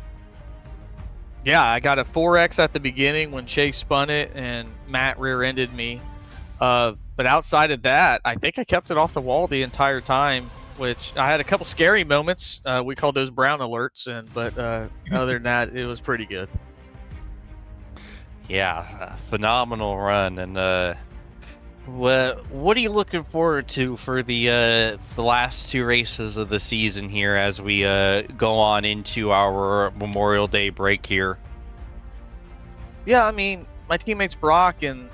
Yeah, I got a 4X at the beginning when Chase spun it and Matt rear-ended me. But outside of that, I think I kept it off the wall the entire time, which I had a couple scary moments. We called those brown alerts, but other than that, it was pretty good. Yeah, phenomenal run. And what are you looking forward to for the last 2 races of the season here as we go on into our Memorial Day break here? Yeah, I mean, my teammate's Brock, and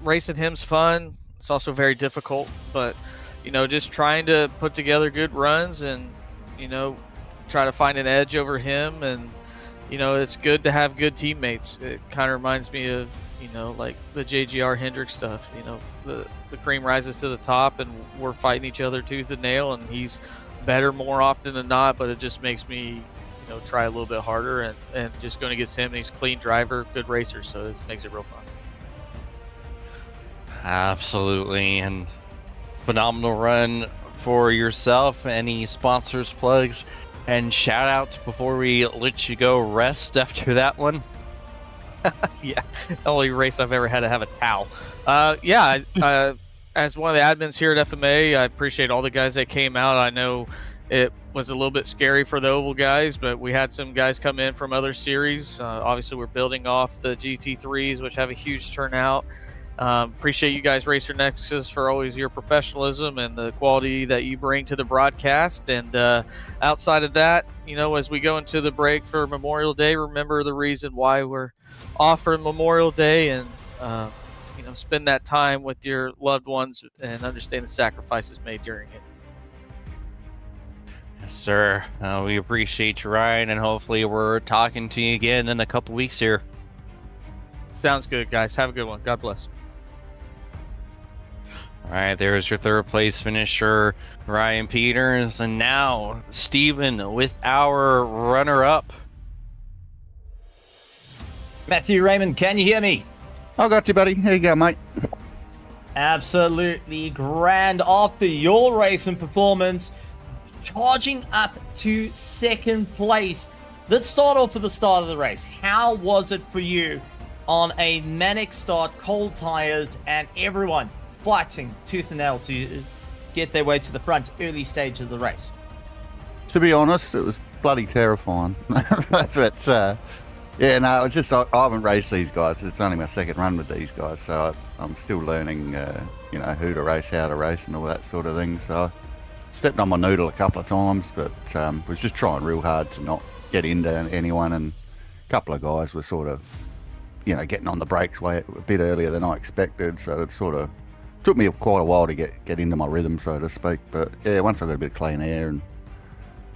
racing him's fun. It's also very difficult, but just trying to put together good runs and try to find an edge over him and it's good to have good teammates. It kind of reminds me of, like the JGR Hendrick stuff. The cream rises to the top, and we're fighting each other tooth and nail, and he's better more often than not, but it just makes me, try a little bit harder, and just going against him. And he's a clean driver, good racer, so it makes it real fun. Absolutely, and phenomenal run for yourself. Any sponsors, plugs, and shout outs before we let you go rest after that one? Yeah, the only race I've ever had to have a towel. As one of the admins here at FMA, I appreciate all the guys that came out. I know it was a little bit scary for the Oval guys, but we had some guys come in from other series. Obviously, we're building off the GT3s, which have a huge turnout. Appreciate you guys, Racer Nexus, for always your professionalism and the quality that you bring to the broadcast. And outside of that, as we go into the break for Memorial Day, remember the reason why we're offering Memorial Day, and spend that time with your loved ones and understand the sacrifices made during it. Yes, sir. We appreciate you, Ryan, and hopefully we're talking to you again in a couple weeks here. Sounds good, guys. Have a good one. God bless. All right, there's your third place finisher, Ryan Peters. And now, Steven with our runner-up. Matthew Raymond, can you hear me? I got you, buddy. Here you go, mate. Absolutely grand after your racing performance, charging up to second place. Let's start off with the start of the race. How was it for you on a manic start, cold tires, and everyone fighting tooth and nail to get their way to the front early stage of the race? To be honest, it was bloody terrifying. But yeah, no, it's just I haven't raced these guys. It's only my second run with these guys, so I'm still learning, who to race, how to race, and all that sort of thing. So I stepped on my noodle a couple of times, but was just trying real hard to not get into anyone. And a couple of guys were sort of, getting on the brakes a bit earlier than I expected. So it sort of took me quite a while to get into my rhythm, so to speak. But yeah, once I got a bit of clean air and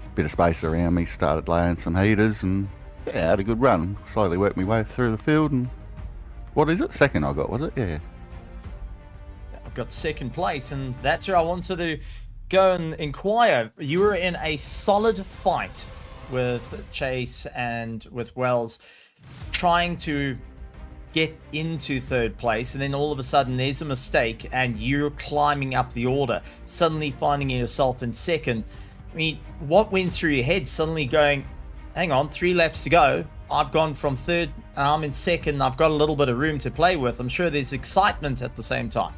a bit of space around me, started laying some heaters, and yeah, I had a good run. Slowly worked my way through the field, and what is it? Second I got, was it? Yeah. I've got second place, and that's where I wanted to go and inquire. You were in a solid fight with Chase and with Wells, trying to get into third place, and then all of a sudden there's a mistake and you're climbing up the order, suddenly finding yourself in second. I mean, what went through your head, suddenly going, hang on, 3 laps to go, I've gone from third and I'm in second, I've got a little bit of room to play with. I'm sure there's excitement at the same time.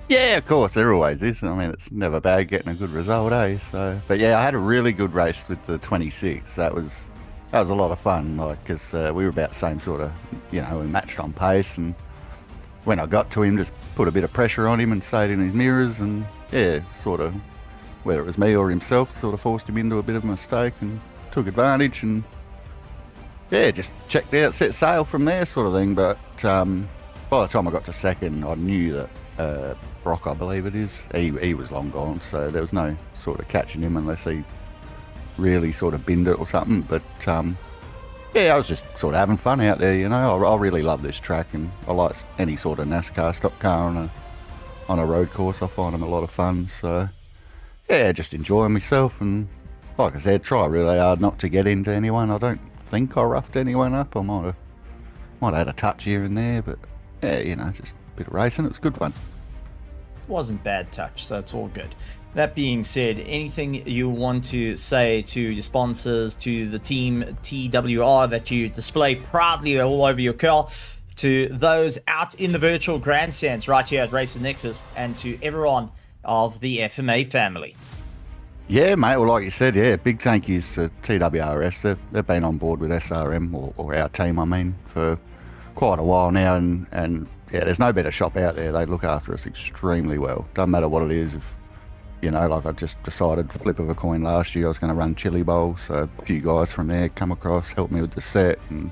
Yeah, of course, there always is. I mean, it's never bad getting a good result, eh? So, but yeah, I had a really good race with the 26. That was a lot of fun, because we were about the same sort of, we matched on pace, and when I got to him, just put a bit of pressure on him and stayed in his mirrors, and yeah, sort of, whether it was me or himself, sort of forced him into a bit of a mistake and took advantage, and yeah, just checked out, set sail from there, sort of thing. But by the time I got to second, I knew that Brock, I believe it is, he was long gone, so there was no sort of catching him unless he really sort of binned it or something. But yeah, I was just sort of having fun out there, I really love this track, and I like any sort of NASCAR stock car on a road course. I find them a lot of fun, so yeah, just enjoying myself, and like I said, try really hard not to get into anyone. I don't think I roughed anyone up. I might have had a touch here and there, but yeah, just a bit of racing. It was good fun. Wasn't bad touch, so it's all good. That being said, anything you want to say to your sponsors, to the team TWR that you display proudly all over your car, to those out in the virtual grandstands right here at Racer Nexus, and to everyone of the FMA family? Yeah, mate. Well, like you said, yeah, big thank yous to TWRS. They've been on board with SRM, or our team, I mean, for quite a while now, and yeah, there's no better shop out there. They look after us extremely well. Doesn't matter what it is. If like I just decided, flip of a coin last year, I was going to run Chili Bowl, so a few guys from there come across, help me with the set, and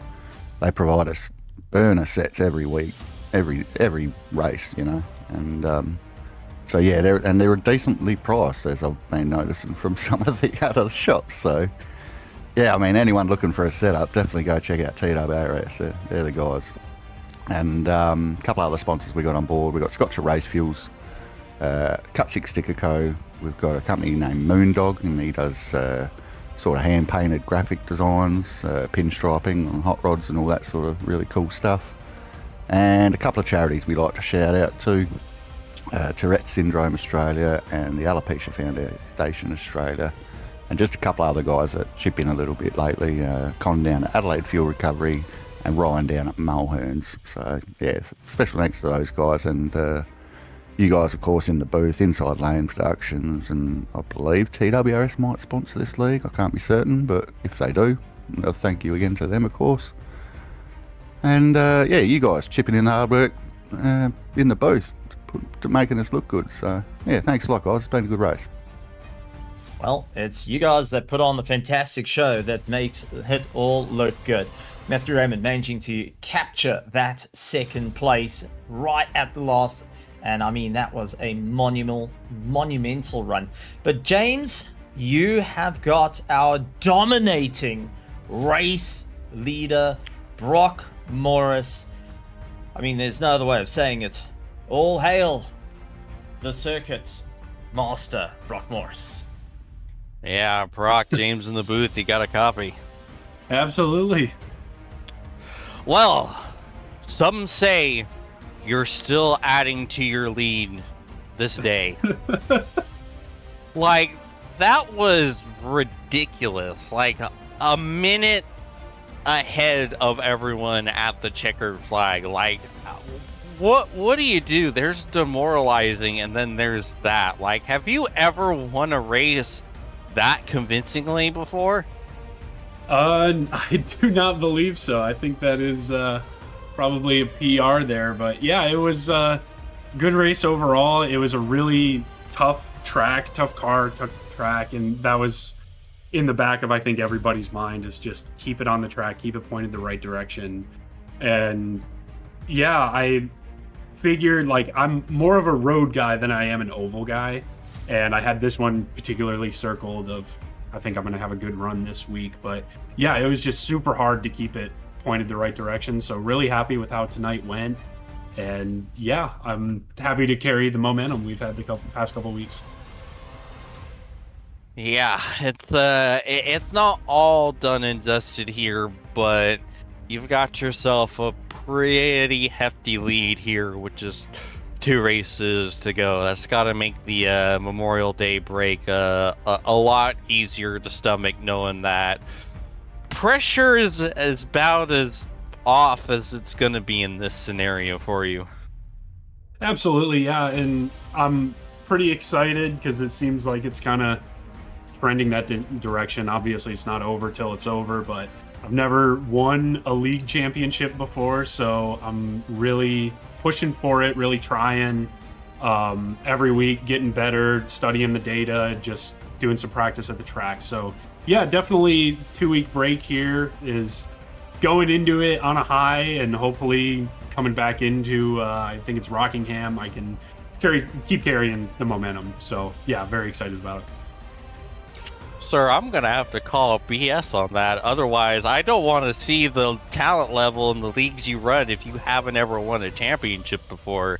they provide us burner sets every week, every race, and so yeah, they're decently priced, as I've been noticing from some of the other shops. So yeah, I mean, anyone looking for a setup, definitely go check out TWRS. They're the guys. And a couple other sponsors we got on board. We've got Scotcher Race Fuels, Cut 6 Sticker Co. We've got a company named Moondog, and he does sort of hand-painted graphic designs, pinstriping on hot rods and all that sort of really cool stuff. And a couple of charities we like to shout out to, Tourette Syndrome Australia and the Alopecia Foundation Australia, and just a couple of other guys that chip in a little bit lately, Con down at Adelaide Fuel Recovery and Ryan down at Mulherns. So yeah, special thanks to those guys, and you guys of course in the booth, Inside Lane Productions, and I believe TWRS might sponsor this league. I can't be certain, but if they do, I'll thank you again to them of course. And yeah, you guys chipping in the hard work in the booth to making us look good. So yeah, thanks a lot guys, it's been a good race. Well, it's you guys that put on the fantastic show that makes it all look good. Matthew Raymond managing to capture that second place right at the last. And I mean, that was a monumental run. But James, you have got our dominating race leader, Brock Morris. I mean, there's no other way of saying it. All hail the circuit master, Brock Morris. Yeah, Brock, James in the booth, you got a copy. Absolutely. Well, some say you're still adding to your lead this day. Like, that was ridiculous. Like, a minute ahead of everyone at the checkered flag. Like, what do you do? There's demoralizing, and then there's that. Like, have you ever won a race that convincingly before? I do not believe so. I think that is probably a PR there, but yeah, it was a good race overall. It was a really tough track, tough car, tough track, and that was in the back of I think everybody's mind, is just keep it on the track, keep it pointed the right direction. And yeah, I figured like I'm more of a road guy than I am an oval guy, and I had this one particularly circled of I think I'm going to have a good run this week. But yeah, it was just super hard to keep it pointed the right direction. So really happy with how tonight went. And yeah, I'm happy to carry the momentum we've had the past couple weeks. Yeah, it's not all done and dusted here, but you've got yourself a pretty hefty lead here, which is 2 races to go. That's got to make the Memorial Day break a lot easier to stomach, knowing that pressure is about as off as it's going to be in this scenario for you. Absolutely, yeah, and I'm pretty excited because it seems like it's kind of trending that direction. Obviously, it's not over till it's over, but I've never won a league championship before, so I'm really pushing for it, really trying every week, getting better, studying the data, just doing some practice at the track. So yeah, definitely 2-week break here is going into it on a high, and hopefully coming back into I think it's Rockingham, I can keep carrying the momentum. So yeah, very excited about it. Sir, I'm going to have to call a BS on that. Otherwise, I don't want to see the talent level in the leagues you run if you haven't ever won a championship before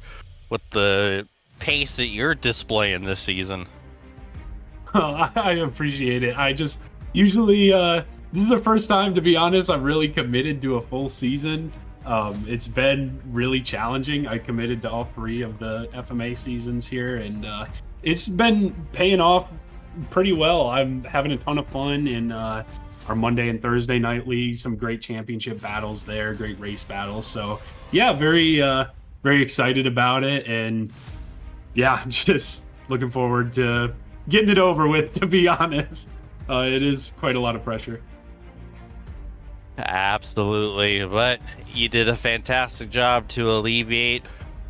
with the pace that you're displaying this season. I appreciate it. I just usually, this is the first time, to be honest, I'm really committed to a full season. It's been really challenging. I committed to all 3 of the FMA seasons here, and it's been paying off pretty well. I'm having a ton of fun in our Monday and Thursday night leagues, some great championship battles there, great race battles. So yeah, very excited about it, and yeah, just looking forward to getting it over with, to be honest. It is quite a lot of pressure. Absolutely, but you did a fantastic job to alleviate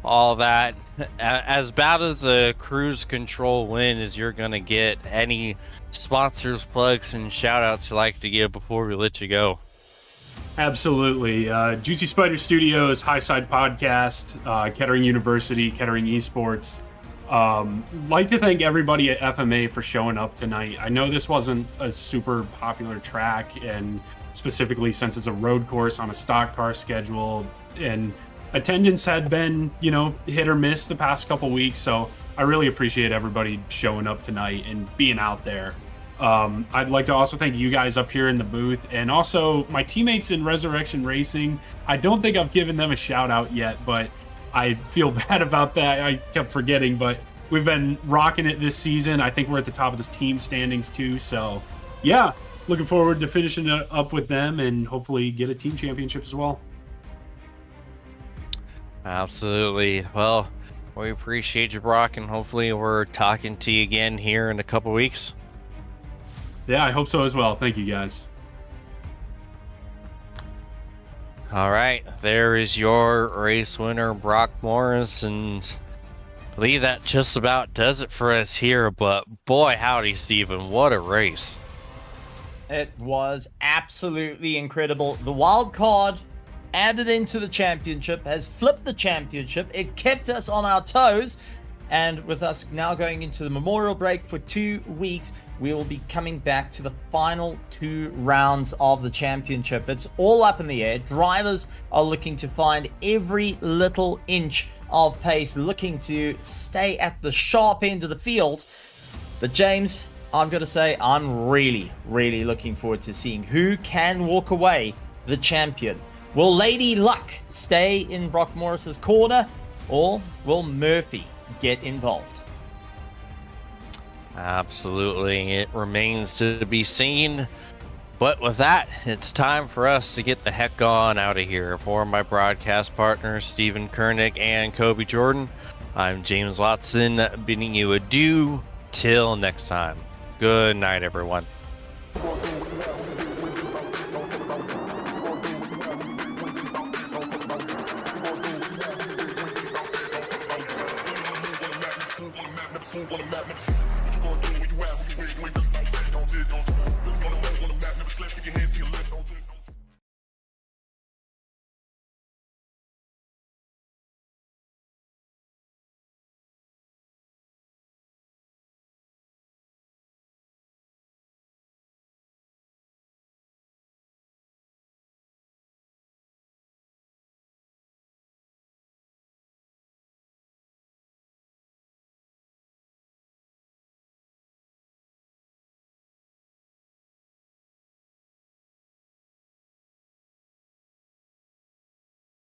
all that. As bad as a cruise control win as you're gonna get, any sponsors, plugs, and shout outs you like to give before we let you go? Absolutely. Juicy Spider Studios, High Side Podcast, Kettering University, Kettering Esports, Like to thank everybody at FMA for showing up tonight. I know this wasn't a super popular track, and specifically since it's a road course on a stock car schedule, and attendance had been, you know, hit or miss the past couple weeks. So I really appreciate everybody showing up tonight and being out there. I'd like to also thank you guys up here in the booth, and also my teammates in Resurrection Racing. I don't think I've given them a shout out yet, but I feel bad about that. I kept forgetting, but we've been rocking it this season. I think we're at the top of this team standings too. So yeah, looking forward to finishing it up with them and hopefully get a team championship as well. Absolutely. Well, we appreciate you, Brock, and hopefully we're talking to you again here in a couple weeks. Yeah, I hope so as well. Thank you, guys. All right, there is your race winner, Brock Morris, and I believe that just about does it for us here. But boy, howdy, Steven, what a race. It was absolutely incredible. The wild card added into the championship has flipped the championship. It kept us on our toes, and with us now going into the Memorial break for 2 weeks, we will be coming back to the final 2 rounds of the championship. It's all up in the air. Drivers are looking to find every little inch of pace, looking to stay at the sharp end of the field. But James, I've got to say, I'm really, really looking forward to seeing who can walk away the champion. Will Lady Luck stay in Brock Morris's corner, or will Murphy get involved? Absolutely, it remains to be seen. But with that, it's time for us to get the heck on out of here. For my broadcast partners, Stephen Kernick and Kobe Jordan, I'm James Watson, bidding you adieu till next time. Good night, everyone. Move on the map,